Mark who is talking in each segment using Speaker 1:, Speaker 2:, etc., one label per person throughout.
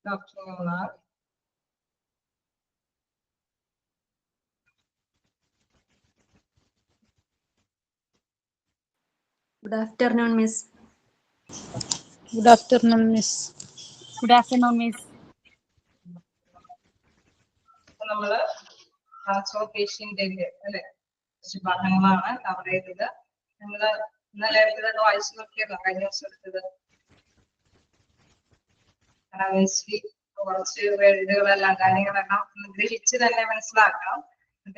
Speaker 1: Good afternoon, all.
Speaker 2: Good afternoon, Miss.
Speaker 3: Good afternoon, Miss.
Speaker 4: Good afternoon, Miss.
Speaker 1: നമ്മള് ട്രാൻസ്പോർട്ടേഷൻ്റെ അല്ലെ കുറച്ച് ഭാഗങ്ങളാണ് കവർ ചെയ്തത്. നമ്മള് ഇന്നലെ എടുത്തതൊക്കെ വായിച്ചു നോക്കിയല്ലോ, കഴിഞ്ഞ ദിവസം എടുത്തത്. കുറച്ച് വേർഡുകളെല്ലാം കാര്യങ്ങളെല്ലാം ഗ്രഹിച്ച് തന്നെ മനസ്സിലാക്കണം.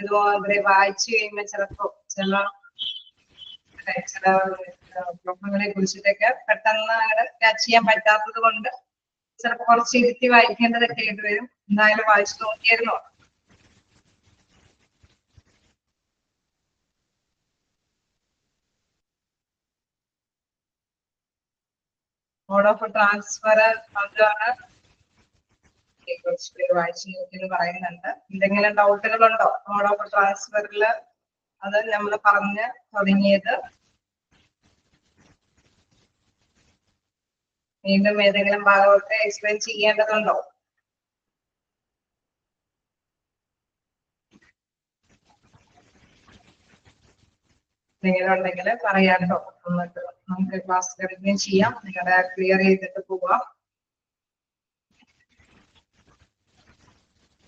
Speaker 1: ഇതുപോലെ വായിച്ചു കഴിയുമ്പോൾ ചിലപ്പോ ചില പ്രൊഫങ്ങളെ കുറിച്ചിട്ടൊക്കെ പെട്ടെന്ന് അങ്ങനെ ക്യാച്ച് ചെയ്യാൻ പറ്റാത്തത് കൊണ്ട് ചിലപ്പോ കുറച്ച് ഇരുത്തി വായിക്കേണ്ടതൊക്കെ ആയിട്ട് വരും. എന്തായാലും വായിച്ചു നോക്കിയായിരുന്നോ? മോഡ് ഓഫ് ട്രാൻസ്ഫർ അതാണ് കുറച്ച് പേര് വായിച്ചു നോക്കിയെന്ന് പറയുന്നുണ്ട്. എന്തെങ്കിലും ഡൗട്ടുകളുണ്ടോ മോഡ് ഓഫ് ട്രാൻസ്ഫറിൽ? അത് നമ്മൾ പറഞ്ഞ് തുടങ്ങിയത്. വീണ്ടും ഏതെങ്കിലും ഭാഗമൊക്കെ എക്സ്പ്ലെയിൻ ചെയ്യേണ്ടതുണ്ടോ? എന്തെങ്കിലും ഉണ്ടെങ്കിൽ പറയാട്ടോ. എന്നിട്ട് നമുക്ക് ക്ലാസ് കണ്ടിന്യൂ ചെയ്യാം. നിങ്ങളുടെ ക്ലിയർ ചെയ്തിട്ട് പോവാം.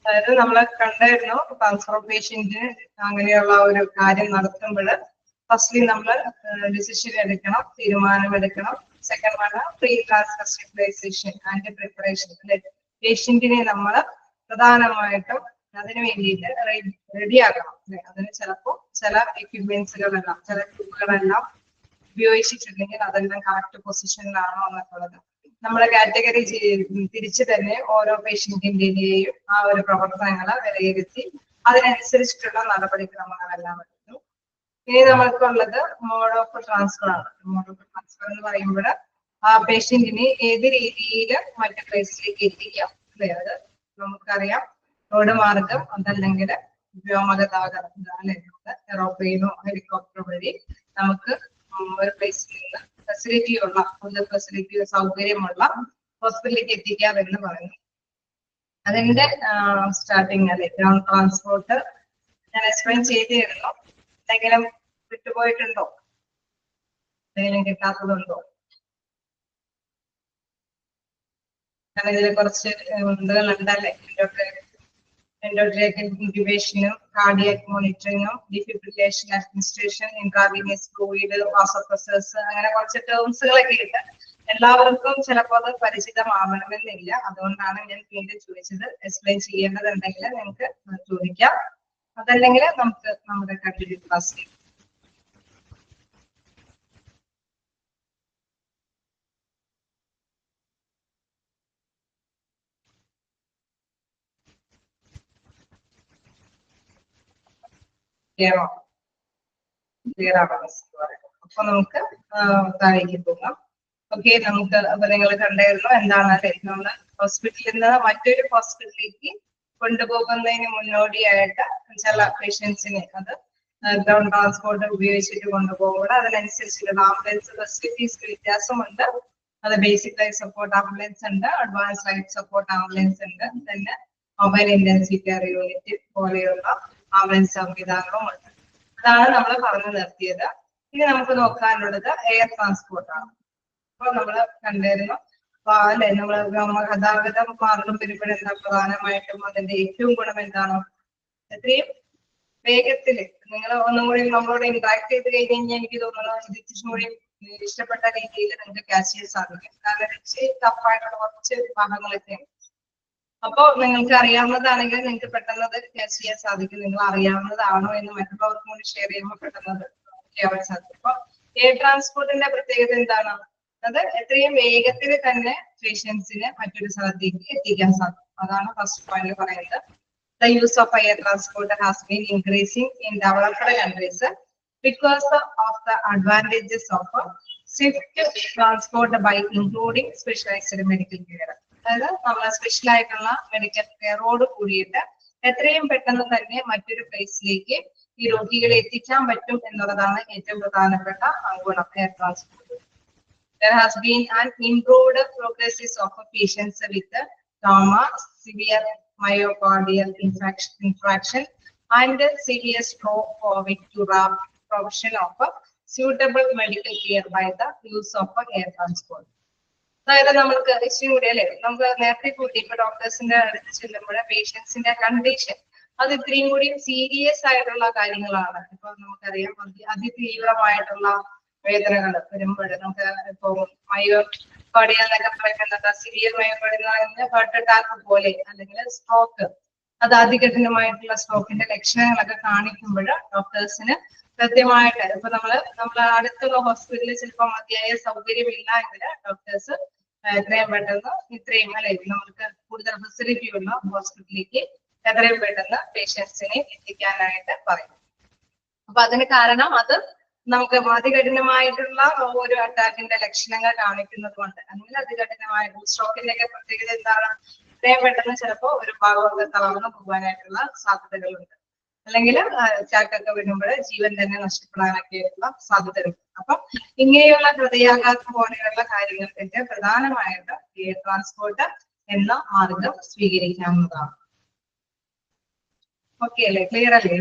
Speaker 1: അതായത് നമ്മളെ കണ്ടായിരുന്നു ട്രാൻസ്ഫോർമേഷന് അങ്ങനെയുള്ള ഒരു കാര്യം നടത്തുമ്പോൾ ഫസ്റ്റ്ലി നമ്മൾ ഡിസിഷൻ എടുക്കണം, തീരുമാനം എടുക്കണം. സെക്കൻഡ് ആണ് pre transfer stabilization and preparation. പേഷ്യന്റിനെ നമ്മൾ പ്രധാനമായിട്ടും അതിന് വേണ്ടിയിട്ട് റെഡിയാക്കണം. അതിന് ചിലപ്പോൾ ചില എക്യുപ്മെന്റ്സുകളെല്ലാം ചില ട്യൂബുകളെല്ലാം ഉപയോഗിച്ചിട്ടുണ്ടെങ്കിൽ അതെല്ലാം കറക്റ്റ് പൊസിഷനിലാണോ എന്നുള്ളത് നമ്മുടെ കാറ്റഗറി തിരിച്ച് തന്നെ ഓരോ പേഷ്യന്റിന്റെയും ആ ഒരു പ്രവർത്തനങ്ങളെ വിലയിരുത്തി അതിനനുസരിച്ചിട്ടുള്ള നടപടിക്രമങ്ങളെല്ലാം എടുത്തു. ഇനി നമ്മൾക്കുള്ളത് മോഡ് ഓഫ് ട്രാൻസ്ഫർ ആണ്. മോഡ് ഓഫ് ട്രാൻസ്ഫർ എന്ന് പറയുമ്പോൾ ആ പേഷ്യന്റിനെ ഏത് രീതിയിൽ മറ്റു പ്ലേസിലേക്ക് എത്തിക്കാം. അത് നമുക്കറിയാം, റോഡ് മാർഗം അതല്ലെങ്കിൽ വ്യോമഗതാഗതം, എറോപ്ലെയിനോ ഹെലികോപ്റ്റർ വഴി നമുക്ക് ഒരു പ്ലേസിൽ നിന്ന് ഫെസിലിറ്റിയുള്ള സൗകര്യമുള്ള ഹോസ്പിറ്റലിലേക്ക് എത്തിക്കാമെന്ന് പറയുന്നു. അതിന്റെ സ്റ്റാർട്ടിങ് അല്ലെ ഗ്രൗണ്ട് ട്രാൻസ്പോർട്ട് ഞാൻ എക്സ്പ്ലെയിൻ ചെയ്തിരുന്നു. എന്തെങ്കിലും വിട്ടുപോയിട്ടുണ്ടോ? എന്തെങ്കിലും കിട്ടാത്തതുണ്ടോ? കാരണം ഇതിൽ കുറച്ച് ഇതുകളുണ്ടല്ലേ, എൻഡോട്രാക്കിയൽ ഇൻക്യുബേഷനും cardiac മോണിറ്ററിങ്ങും defibrillation administration intravenous fluid വാസോപ്രസേഴ്സ് അങ്ങനെ കുറച്ച് ടേംസുകളൊക്കെ ഉണ്ട്. എല്ലാവർക്കും ചിലപ്പോൾ അത് പരിചിതമാവണമെന്നില്ല. അതുകൊണ്ടാണ് ഞാൻ വീണ്ടും ചോദിച്ചത്. എക്സ്പ്ലെയിൻ ചെയ്യേണ്ടതുണ്ടെങ്കിൽ നിങ്ങൾക്ക് ചോദിക്കാം, അതല്ലെങ്കിൽ നമുക്ക് നമ്മുടെ കണ്ടിന്യൂ ക്ലാസ് ചെയ്യാം. ക്ലിയർ ആവാൻ അപ്പൊ നമുക്ക് താഴേക്ക് പോകാം. ഓക്കെ, നമുക്ക് അപ്പൊ നിങ്ങൾ കണ്ടായിരുന്നു എന്താണ് അല്ലെ, നമ്മള് ഹോസ്പിറ്റലിൽ നിന്ന് മറ്റൊരു ഹോസ്പിറ്റലിലേക്ക് കൊണ്ടുപോകുന്നതിന് മുന്നോടിയായിട്ട് ചില പേഷ്യൻസിനെ അത് ഗ്രൗണ്ട് ട്രാൻസ്പോർട്ട് ഉപയോഗിച്ചിട്ട് കൊണ്ടുപോകുമ്പോൾ അതിനനുസരിച്ചുള്ള ആംബുലൻസ് ഫെസിലിറ്റീസ് വ്യത്യാസമുണ്ട്. അത് ബേസിക് ലൈഫ് സപ്പോർട്ട് ആംബുലൻസ് ഉണ്ട്, അഡ്വാൻസ് ലൈഫ് സപ്പോർട്ട് ആംബുലൻസ് ഉണ്ട്, പിന്നെ മൊബൈൽ ഇന്റൻസീവ് കെയർ യൂണിറ്റ് പോലെയുള്ള ആംബുലൻസ് സംവിധാനവും ഉണ്ട്. അതാണ് നമ്മൾ പറഞ്ഞു നിർത്തിയത്. ഇനി നമുക്ക് നോക്കാനുള്ളത് എയർ ട്രാൻസ്പോർട്ട് ആണ്. അപ്പൊ നമ്മള് കണ്ടിരുന്നു അല്ലെ, നമ്മള് ഗതാഗതം മാർഗം വരുമ്പോൾ എന്താ പ്രധാനമായിട്ടും അതിന്റെ ഏറ്റവും ഗുണം എന്താണ്? എത്രയും വേഗത്തില് നിങ്ങൾ ഒന്നും കൂടി നമ്മളോട് ഇന്ററാക്ട് ചെയ്ത് കഴിഞ്ഞാൽ എനിക്ക് തോന്നുന്നു ഇത് ഇച്ചിരി ഇഷ്ടപ്പെട്ട രീതിയിൽ നിങ്ങൾക്ക് ക്യാച്ച് ചെയ്യാൻ സാധിക്കും. കാരണം ഇച്ചിരി ടഫായിട്ടുള്ള കുറച്ച് ഭാഗങ്ങളൊക്കെ അപ്പൊ നിങ്ങൾക്ക് അറിയാവുന്നതാണെങ്കിൽ നിങ്ങൾക്ക് പെട്ടെന്ന് അത് ക്യാച്ച് ചെയ്യാൻ സാധിക്കും. നിങ്ങൾ അറിയാവുന്നതാണോ എന്ന് മറ്റുള്ളവർക്കും കൂടി ഷെയർ ചെയ്യുമ്പോൾ പെട്ടെന്ന് ചെയ്യാൻ സാധിക്കും. അപ്പൊ എയർ ട്രാൻസ്പോർട്ടിന്റെ പ്രത്യേകത എന്താണ്? അത് എത്രയും വേഗത്തിൽ തന്നെ പേഷ്യൻസിനെ മറ്റൊരു സ്ഥലത്തേക്ക് എത്തിക്കാൻ സാധിക്കും. അതാണ് ഫസ്റ്റ് പോയിന്റ് പറയുന്നത്. The use of air transport has been increasing in developed countries because of the advantages of swift transport by including specialized medical care. അതായത് നമ്മളെ സ്പെഷ്യൽ ആയിട്ടുള്ള മെഡിക്കൽ കെയറോട് കൂടിയിട്ട് എത്രയും പെട്ടെന്ന് തന്നെ മറ്റൊരു പ്ലേസിലേക്ക് ഈ രോഗികളെ എത്തിക്കാൻ പറ്റും എന്നുള്ളതാണ് ഏറ്റവും പ്രധാനപ്പെട്ട ഗുണം air transport. There has been an improved prognosis of patients with trauma, severe myocardial infarction, and severe stroke with to provision of a suitable medical care by the use of air transport. അതായത് നമ്മൾക്ക് ഇച്ചിരി കൂടി അല്ലെ, നമുക്ക് നേരത്തെ കൂട്ടി ഇപ്പൊ ഡോക്ടേഴ്സിന്റെ അടുത്ത് ചെല്ലുമ്പോൾ പേഷ്യൻസിന്റെ കണ്ടീഷൻ അത് ഇത്രയും കൂടി സീരിയസ് ആയിട്ടുള്ള കാര്യങ്ങളാണ്. ഇപ്പൊ നമുക്കറിയാം അതിതീവ്രമായിട്ടുള്ള വേദനകൾ വരുമ്പോൾ നമുക്ക് ഇപ്പൊ മയോകാർഡിയ എന്നൊക്കെ പറയുന്നത് സിവിയർ മയോകാർഡിയ എന്ന് പറയുന്നത് ഹാർട്ട് അറ്റാക്ക് പോലെ അല്ലെങ്കിൽ സ്ട്രോക്ക്, അത് അതികഠിനമായിട്ടുള്ള സ്ട്രോക്കിന്റെ ലക്ഷണങ്ങളൊക്കെ കാണിക്കുമ്പോൾ ഡോക്ടേഴ്സിന് കൃത്യമായിട്ട് ഇപ്പൊ നമ്മളെ അടുത്തുള്ള ഹോസ്പിറ്റലിൽ ചിലപ്പോൾ മതിയായ സൗകര്യമില്ല എങ്കിൽ ഡോക്ടേഴ്സ് എത്രയും പെട്ടെന്ന് ഇത്രയും അല്ലെ നമുക്ക് കൂടുതൽ ഫെസിലിറ്റി ഉള്ള ഹോസ്പിറ്റലിലേക്ക് എത്രയും പെട്ടെന്ന് പേഷ്യൻസിനെ എത്തിക്കാനായിട്ട് പറയും. അപ്പൊ അതിന് കാരണം അത് നമുക്ക് അതികഠിനമായിട്ടുള്ള ഒരു അറ്റാക്കിന്റെ ലക്ഷണങ്ങൾ കാണിക്കുന്നത് കൊണ്ട്, അല്ലെങ്കിൽ അതികഠിനമായിട്ടുള്ള സ്ട്രോക്കിന്റെ ഒക്കെ പ്രത്യേകത എന്താണ്, ഇത്രയും പെട്ടെന്ന് ചിലപ്പോൾ ഒരു ഭാഗമൊക്കെ തളർന്നു പോകാനായിട്ടുള്ള സാധ്യതകളുണ്ട്, അല്ലെങ്കിൽ അറ്റാക്കൊക്കെ വരുമ്പോൾ ജീവൻ തന്നെ നഷ്ടപ്പെടാനൊക്കെയുള്ള സാധ്യതകളുണ്ട്. അപ്പൊ ഇങ്ങനെയുള്ള ഹൃദയാഘാതം പോലെയുള്ള കാര്യങ്ങൾക്കൊക്കെ പ്രധാനമായിട്ട് എയർ ട്രാൻസ്പോർട്ട് എന്ന മാർഗം സ്വീകരിക്കാവുന്നതാണ്. ഓക്കെ അല്ലേ, ക്ലിയർ അല്ലേ?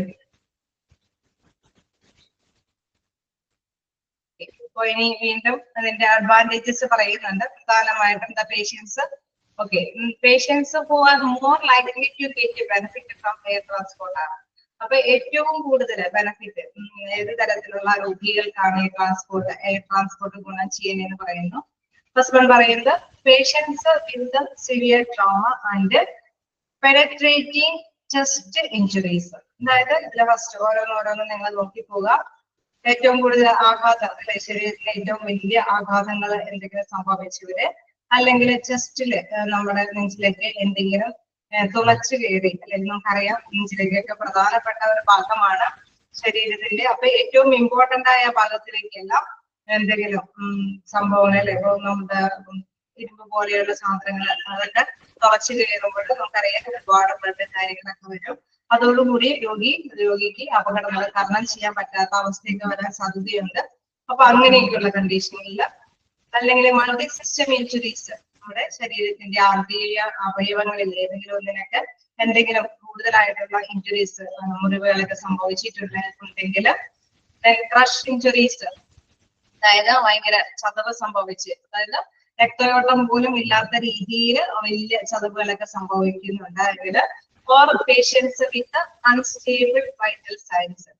Speaker 1: ഇപ്പൊ ഇനി വീണ്ടും അതിന്റെ അഡ്വാൻറ്റേജസ് പറയുന്നുണ്ട്. പ്രധാനമായിട്ടും the patients patients who are more likely to get benefit from air transport ആണ്. അപ്പൊ ഏറ്റവും കൂടുതൽ ബെനിഫിറ്റ് ഏത് തരത്തിലുള്ള രോഗികൾക്കാണ് എയർ ട്രാൻസ്പോർട്ട് ഗുണം ചെയ്യുന്നതെന്ന് പറയുന്നു. ഫസ്റ്റ് വൺ പറയുന്നത് patients with severe trauma and penetrating chest injuries. അതായത് ഫസ്റ്റ് ഓരോന്നോരോന്നും നിങ്ങൾ നോക്കി പോവുക. ഏറ്റവും കൂടുതൽ ആഘാതം അല്ലെ, ശരീരത്തിലെ ഏറ്റവും വലിയ ആഘാതങ്ങൾ എന്തെങ്കിലും സംഭവിച്ചവര്, അല്ലെങ്കിൽ ചെസ്റ്റില് നമ്മുടെ നെഞ്ചിലേക്ക് എന്തെങ്കിലും തുളച്ചു കയറി, അല്ലെങ്കിൽ നമുക്കറിയാം നെഞ്ചിലേക്കൊക്കെ പ്രധാനപ്പെട്ട ഒരു ഭാഗമാണ് ശരീരത്തിന്റെ. അപ്പൊ ഏറ്റവും ഇമ്പോർട്ടന്റ് ആയ ഭാഗത്തിലേക്കെല്ലാം എന്തെങ്കിലും സംഭവങ്ങൾ അല്ലെ, ഇപ്പൊ നമ്മുടെ ഇരുമ്പ് പോലെയുള്ള സാധനങ്ങൾ അതൊക്കെ തുളച്ചു കയറുമ്പോൾ നമുക്കറിയാം ഒരുപാട് ബ്ലഡ് കാര്യങ്ങളൊക്കെ വരും. അതോടുകൂടി രോഗിക്ക് അപകടങ്ങൾ തരണം ചെയ്യാൻ പറ്റാത്ത അവസ്ഥയൊക്കെ വരാൻ സാധ്യതയുണ്ട്. അപ്പൊ അങ്ങനെയൊക്കെയുള്ള കണ്ടീഷനിൽ, അല്ലെങ്കിൽ മൾട്ടി സിസ്റ്റം ഇഞ്ചുറീസ്, നമ്മുടെ ശരീരത്തിന്റെ ആന്തരിക അവയവങ്ങളിൽ ഏതെങ്കിലും ഒന്നിനൊക്കെ എന്തെങ്കിലും കൂടുതലായിട്ടുള്ള ഇഞ്ചുറീസ് മുറിവുകളൊക്കെ സംഭവിച്ചിട്ടുണ്ടെങ്കിൽ, ക്രഷ് ഇഞ്ചുറീസ്, അതായത് ഭയങ്കര ചതവ് സംഭവിച്ച്, അതായത് രക്തയോട്ടം പോലും ഇല്ലാത്ത രീതിയിൽ വലിയ ചതവുകളൊക്കെ സംഭവിക്കുന്നുണ്ടെങ്കിൽ, four patients with unstable vital signs,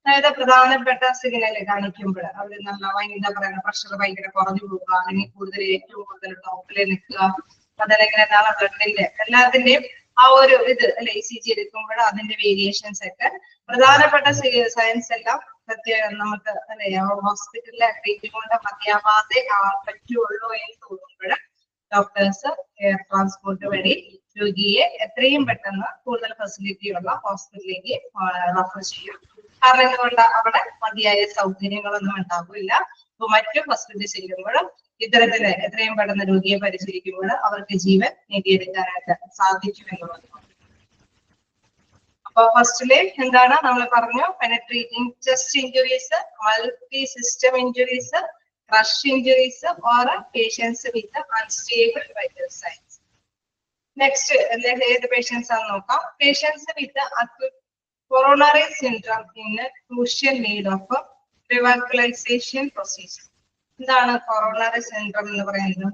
Speaker 1: അതായത് പ്രധാനപ്പെട്ട സിഗ്നൽ കാണിക്കുമ്പോൾ അവർ എന്താ പറയുക, പ്രഷർ ഭയങ്കര കുറഞ്ഞു പോവുക, അല്ലെങ്കിൽ ഏറ്റവും കൂടുതൽ ടോപ്പിൽ നിൽക്കുക, അതല്ലെങ്കിൽ എന്താണ് ബ്ലഡിന്റെ എല്ലാത്തിന്റെയും ആ ഒരു ഇത് അല്ലെ, ECG എടുക്കുമ്പോൾ അതിന്റെ വേരിയേഷൻസ് ഒക്കെ പ്രധാനപ്പെട്ട സയൻസ് എല്ലാം നമുക്ക് അല്ലെ ഹോസ്പിറ്റലിലെ ട്രീറ്റ്മെന്റ് മതിയാവാതെ പറ്റുള്ളൂ എന്ന് തോന്നുമ്പോൾ ഡോക്ടേഴ്സ് എയർ ട്രാൻസ്പോർട്ട് വഴി രോഗിയെ എത്രയും പെട്ടെന്ന് കൂടുതൽ ഫെസിലിറ്റി ഉള്ള ഹോസ്പിറ്റലിലേക്ക് റഫർ ചെയ്യും. കാരണം എന്തുകൊണ്ട് അവിടെ മതിയായ സൗകര്യങ്ങളൊന്നും ഉണ്ടാകില്ല. അപ്പൊ മറ്റു ഹോസ്പിറ്റലിൽ ചെല്ലുമ്പോഴും ഇത്തരത്തില് എത്രയും പെട്ടെന്ന് രോഗിയെ പരിചരിക്കുമ്പോൾ അവർക്ക് ജീവൻ നേടിയെടുക്കാനായിട്ട് സാധിക്കും എന്നുള്ളത്. അപ്പൊ ഫസ്റ്റില് എന്താണ് നമ്മൾ പറഞ്ഞു, penetrating chest injuries, multi system injuries, crush injuries or patients with unstable vital signs. Next ഏത് പേഷ്യൻസ് ആണെന്ന് നോക്കാം. Patients with acute coronary syndrome in crucial need of revascularization procedure. എന്താണ് കൊറോണറി സിൻഡ്രോം എന്ന് പറയുന്നത്?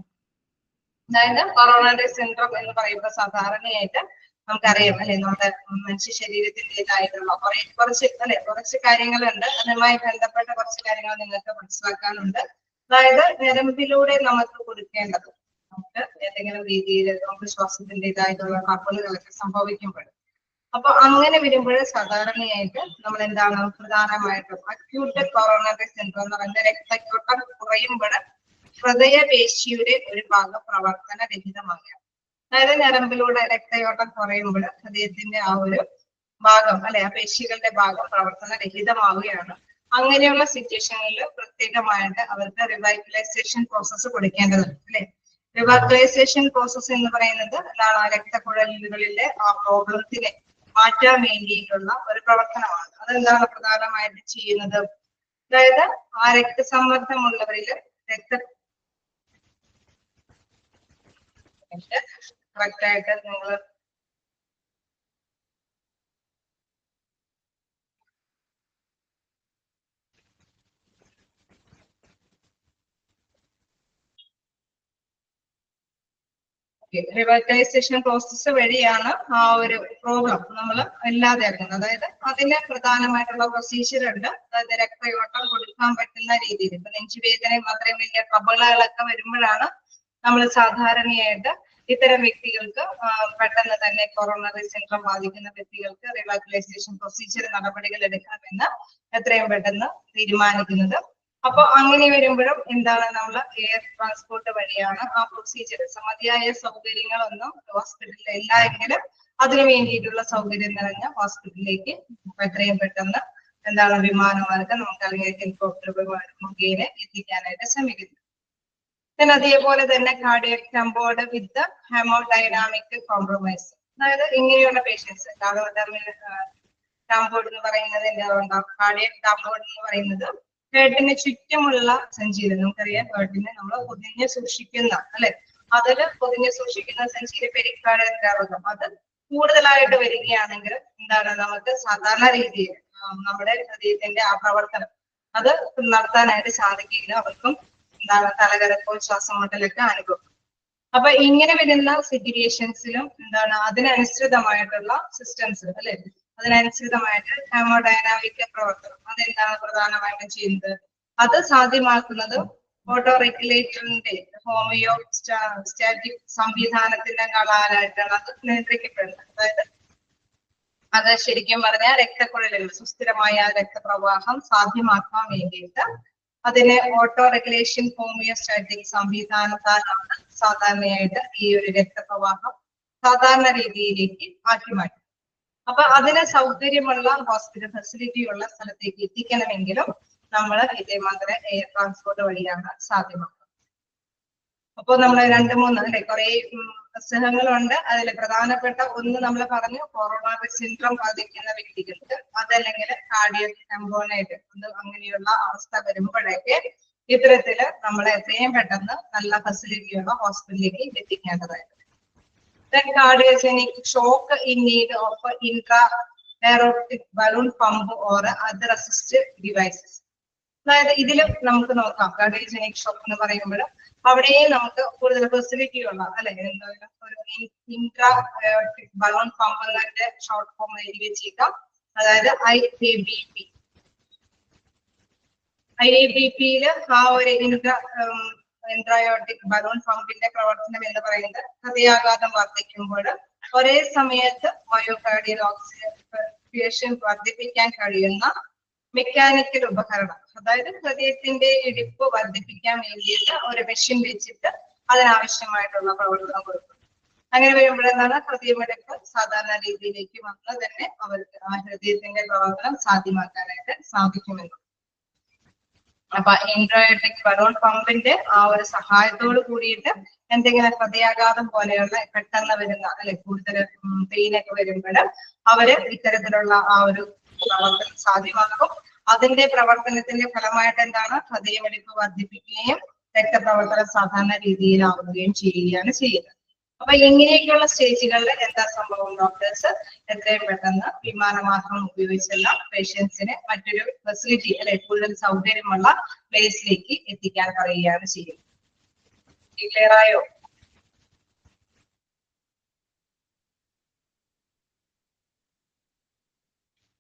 Speaker 1: അതായത് കൊറോണറി സിൻഡ്രോം എന്ന് പറയുമ്പോൾ സാധാരണയായിട്ട് നമുക്കറിയാം അല്ലെ, നമ്മുടെ മനുഷ്യ ശരീരത്തിൻ്റെതായിട്ടുള്ള കുറച്ച് കാര്യങ്ങളുണ്ട്. അതുമായി ബന്ധപ്പെട്ട കുറച്ച് കാര്യങ്ങൾ നിങ്ങൾക്ക് മനസ്സിലാക്കാനുണ്ട്. അതായത് ഞരമ്പിലൂടെ നമുക്ക് കൊടുക്കേണ്ടത്, നമുക്ക് ഏതെങ്കിലും രീതിയിൽ നമുക്ക് ശ്വാസത്തിൻ്റെതായിട്ടുള്ള കപ്പലുകളൊക്കെ സംഭവിക്കുമ്പോൾ, അപ്പൊ അങ്ങനെ വരുമ്പോൾ സാധാരണയായിട്ട് നമ്മൾ എന്താണ് പ്രധാനമായിട്ടും അക്യൂട്ട് കൊറോണറി സിൻഡ്രോം എന്ന് പറയുന്നത് രക്തയോട്ടം കുറയുമ്പോൾ ഹൃദയപേശിയുടെ ഒരു ഭാഗം പ്രവർത്തനരഹിതമാകുക. അതായത് ഞരമ്പിലൂടെ രക്തയോട്ടം കുറയുമ്പോൾ ഹൃദയത്തിന്റെ ആ ഒരു ഭാഗം അല്ലെ, ആ പേശികളുടെ ഭാഗം പ്രവർത്തനരഹിതമാവുകയാണ്. അങ്ങനെയുള്ള സിറ്റുവേഷനിൽ പ്രത്യേകമായിട്ട് അവർക്ക് റിവൈറ്റലൈസേഷൻ പ്രോസസ്സ് കൊടുക്കേണ്ടതുണ്ട് അല്ലെ. റിവാക്യുലൈസേഷൻ പ്രോസസ്സ് എന്ന് പറയുന്നത് എന്താണ്, രക്തക്കുഴലുകളിലെ ആ പ്രോബ്ലത്തിനെ മാറ്റാൻ വേണ്ടിയിട്ടുള്ള ഒരു പ്രവർത്തനമാണ്. അതെന്താണ് പ്രധാനമായിട്ട് ചെയ്യുന്നത്, അതായത് ആ രക്തസമ്മർദ്ദമുള്ളവരിൽ കറക്റ്റ് ആയിട്ട് നിങ്ങൾ റിവാറ്റൈസേഷൻ പ്രോസസ്സ് വഴിയാണ് ആ ഒരു പ്രോബ്ലം നമ്മൾ ഇല്ലാതാക്കുന്നത്. അതായത് അതിന് പ്രധാനമായിട്ടുള്ള പ്രൊസീജിയർ ഉണ്ട്. അതായത് രക്തയോട്ടം കൊടുക്കാൻ പറ്റുന്ന രീതിയിൽ ഇപ്പൊ നെഞ്ചുവേദനയും അത്രയും വലിയ ട്രബിളുകളൊക്കെ വരുമ്പോഴാണ് നമ്മൾ സാധാരണയായിട്ട് ഇത്തരം വ്യക്തികൾക്ക് പെട്ടെന്ന് തന്നെ കൊറോണറി സിൻഡ്രോം ബാധിക്കുന്ന വ്യക്തികൾക്ക് റിവാറ്റൈസേഷൻ പ്രൊസീജിയർ നടപടികൾ എടുക്കണമെന്ന് എത്രയും പെട്ടെന്ന് തീരുമാനിക്കുന്നത്. അപ്പൊ അങ്ങനെ വരുമ്പോഴും എന്താണ് നമ്മൾ എയർ ട്രാൻസ്പോർട്ട് വഴിയാണ് ആ പ്രൊസീജിയർ. മതിയായ സൗകര്യങ്ങളൊന്നും ഹോസ്പിറ്റലിൽ ഇല്ല എങ്കിലും അതിനു വേണ്ടിയിട്ടുള്ള സൗകര്യം നിറഞ്ഞ ഹോസ്പിറ്റലിലേക്ക് എത്രയും പെട്ടെന്ന് എന്താണ് വിമാനമാർഗം നമുക്ക് അല്ലെങ്കിൽ ഹെലികോപ്റ്റർ മുഖേന എത്തിക്കാനായിട്ട് ശ്രമിക്കുന്നു. പിന്നെ അതേപോലെ തന്നെ കാർഡിയക് ടംബോർഡ് വിത്ത് ഹെമോഡൈനാമിക് കോംപ്രമൈസ്. അതായത് ഇങ്ങനെയുള്ള പേഷ്യൻസ് ടംബോർഡ് എന്ന് പറയുന്നത് എന്താ, കാർഡിയക് ടംബോർഡ് എന്ന് പറയുന്നത് ഹേർട്ടിന് ചുറ്റുമുള്ള സഞ്ചിയിൽ, നമുക്കറിയാം ഹേർട്ടിനെ നമ്മൾ പൊതിഞ്ഞ് സൂക്ഷിക്കുന്ന അല്ലെ, അതിൽ പൊതിഞ്ഞ് സൂക്ഷിക്കുന്ന സഞ്ചിയിലെ പെരിക്കാർഡിയൽ ദ്രാവകം അത് കൂടുതലായിട്ട് വരികയാണെങ്കിൽ എന്താണ് നമുക്ക് സാധാരണ രീതിയിൽ നമ്മുടെ ഹൃദയത്തിന്റെ ആ പ്രവർത്തനം അത് നടത്താനായിട്ട് സാധിക്കില്ല. അവർക്കും എന്താണ് തലകരക്കോ ശ്വാസം മുട്ടലൊക്കെ അനുഭവം. അപ്പൊ ഇങ്ങനെ വരുന്ന സിറ്റുവേഷൻസിലും എന്താണ് അതിനനുസൃതമായിട്ടുള്ള സിസ്റ്റംസ് അല്ലെ, അതിനനുസൃതമായിട്ട് ഹെമോഡൈനാമിക് പ്രവർത്തനം അതെന്താണ് പ്രധാനമായിട്ടും ചെയ്യുന്നത്, അത് സാധ്യമാക്കുന്നത് ഓട്ടോ റെഗുലേറ്ററിന്റെ ഹോമിയോ സ്റ്റാറ്റിക് സംവിധാനത്തിന്റെ കളാലായിട്ടാണ് അത് നിയന്ത്രിക്കപ്പെടുന്നത്. അതായത് അത് ശരിക്കും പറഞ്ഞാൽ രക്തക്കുഴലുകൾ സുസ്ഥിരമായ രക്തപ്രവാഹം സാധ്യമാക്കാൻ വേണ്ടിയിട്ട് അതിന് ഓട്ടോ റെഗുലേഷൻ ഹോമിയോസ്റ്റാറ്റിക് സംവിധാനത്താലാണ് സാധാരണയായിട്ട് ഈ ഒരു രക്തപ്രവാഹം സാധാരണ രീതിയിലേക്ക് ആക്കി മാറ്റും. അപ്പൊ അതിന് സൗകര്യമുള്ള ഹോസ്പിറ്റൽ ഫെസിലിറ്റി ഉള്ള സ്ഥലത്തേക്ക് എത്തിക്കണമെങ്കിലും നമ്മൾ ഇതേമാതിരി എയർ ട്രാൻസ്പോർട്ട് വഴിയാണ് സാധ്യമാക്കുന്നത്. അപ്പൊ നമ്മൾ 2-3 അല്ലെ കുറെ അസുഖങ്ങളുണ്ട്. അതിൽ പ്രധാനപ്പെട്ട ഒന്ന് നമ്മൾ പറഞ്ഞു കൊറോണറി സിൻഡ്രോം ബാധിക്കുന്ന വ്യക്തികൾക്ക്, അതല്ലെങ്കിൽ കാർഡിയക് ടംബോർഡ് അങ്ങനെയുള്ള അവസ്ഥ വരുമ്പോഴേക്ക് ഇത്തരത്തില് നമ്മൾ എത്രയും പെട്ടെന്ന് നല്ല ഫെസിലിറ്റിയുള്ള ഹോസ്പിറ്റലിലേക്ക് എത്തിക്കേണ്ടതായിട്ട്. Cardiogenic shock in need of intra-aortic balloon pump or other assisted devices. അതായത് ഇതിലും നമുക്ക് നോക്കാം കാർഡിയോജനിക് ഷോക്ക് എന്ന് പറയുമ്പോൾ അവിടെയും നമുക്ക് കൂടുതൽ ഫെസിലിറ്റി ഉള്ള അല്ലെ, എന്തായാലും ഒരു ഇൻട്രാ അയോർട്ടിക് ബലൂൺ പമ്പ് എന്നതിന്റെ ഷോർട്ട് ഫോം എഴുതി വെച്ചേക്കാം. അതായത് IABP ആ ഒരു ഇൻട്രായോട്ടിക് ബലൂൺ പമ്പിന്റെ പ്രവർത്തനം എന്ന് പറയുന്നത് ഹൃദയാഘാതം വർദ്ധിക്കുമ്പോൾ ഒരേ സമയത്ത് മയോകാർഡിയൽ ഓക്സിജൻ വർദ്ധിപ്പിക്കാൻ കഴിയുന്ന മെക്കാനിക്കൽ ഉപകരണം. അതായത് ഹൃദയത്തിന്റെ ഇടിപ്പ് വർദ്ധിപ്പിക്കാൻ വേണ്ടിയിട്ട് ഒരു മെഷീൻ വെച്ചിട്ട് അതിനാവശ്യമായിട്ടുള്ള പ്രവർത്തനം കൊടുക്കും. അങ്ങനെ വരുമ്പോഴെന്താണ് ഹൃദയമിടിപ്പ് സാധാരണ രീതിയിലേക്ക് വന്ന് തന്നെ അവർക്ക് ആ ഹൃദയത്തിന്റെ പ്രവർത്തനം സാധ്യമാക്കാനായിട്ട് സാധിക്കുമെന്ന്. അപ്പൊ ഇൻട്രായോട്ടിക് ബലൂൺ പമ്പിന്റെ ആ ഒരു സഹായത്തോട് കൂടിയിട്ട് എന്തെങ്കിലും ഹൃദയാഘാതം പോലെയുള്ള പെട്ടെന്ന് വരുന്ന അല്ലെ കൂടുതൽ പെയിനൊക്കെ വരുമ്പോൾ അവര് ഇത്തരത്തിലുള്ള ആ ഒരു പ്രവർത്തനം സാധ്യമാക്കും. അതിന്റെ പ്രവർത്തനത്തിന്റെ ഫലമായിട്ട് എന്താണ് ഹൃദയമിടിപ്പ് വർദ്ധിപ്പിക്കുകയും രക്തപ്രവർത്തനം സാധാരണ രീതിയിലാവുകയും ചെയ്യുകയാണ് ചെയ്യുന്നത്. അപ്പൊ ഇങ്ങനെയൊക്കെയുള്ള സ്റ്റേജുകളിൽ എന്താ സംഭവം, ഡോക്ടേഴ്സ് എത്രയും പെട്ടെന്ന് വിമാനമാർഗം ഉപയോഗിച്ചുള്ള പേഷ്യൻസിനെ മറ്റൊരു ഫെസിലിറ്റി അല്ലെ കൂടുതൽ സൗകര്യമുള്ള പ്ലേസിലേക്ക് എത്തിക്കാൻ പറയുകയാണ് ചെയ്യുന്നത്. ക്ലിയർ ആയോ?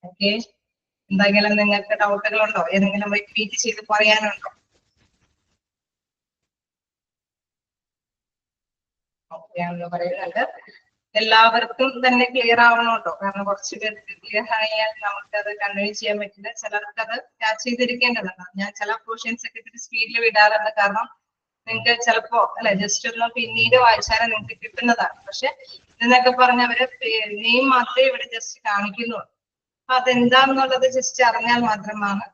Speaker 1: ഓക്കെ, എന്തെങ്കിലും നിങ്ങൾക്ക് ഡൗട്ടുകളുണ്ടോ? ഏതെങ്കിലും റിപ്പീറ്റ് ചെയ്ത് പറയാനുണ്ടോ? ഓക്കെയാണല്ലോ പറയുന്നുണ്ട്. എല്ലാവർക്കും തന്നെ ക്ലിയർ ആവണോട്ടോ, കാരണം കുറച്ച് പേർക്ക് ക്ലിയർ ആയാൽ നമുക്കത് കണ്ടിന്യൂ ചെയ്യാൻ പറ്റില്ല. ചിലർക്ക് അത് ക്യാച്ച് ചെയ്തിരിക്കേണ്ടതാണ്. ഞാൻ ചില പോർഷൻസ് ഒക്കെ ഇത്തിരി സ്പീഡിൽ വിടാറുണ്ട്, കാരണം നിങ്ങൾക്ക് ചിലപ്പോ അല്ലെ ജസ്റ്റ് ഒന്ന് പിന്നീട് വായിച്ചാലും നിങ്ങൾക്ക് കിട്ടുന്നതാണ്. പക്ഷെ ഇതെന്നൊക്കെ പറഞ്ഞവര് നെയിം മാത്രമേ ഇവിടെ ജസ്റ്റ് കാണിക്കുന്നുള്ളൂ. അപ്പൊ അതെന്താണെന്നുള്ളത് ജസ്റ്റ് അറിഞ്ഞാൽ മാത്രമാണ്.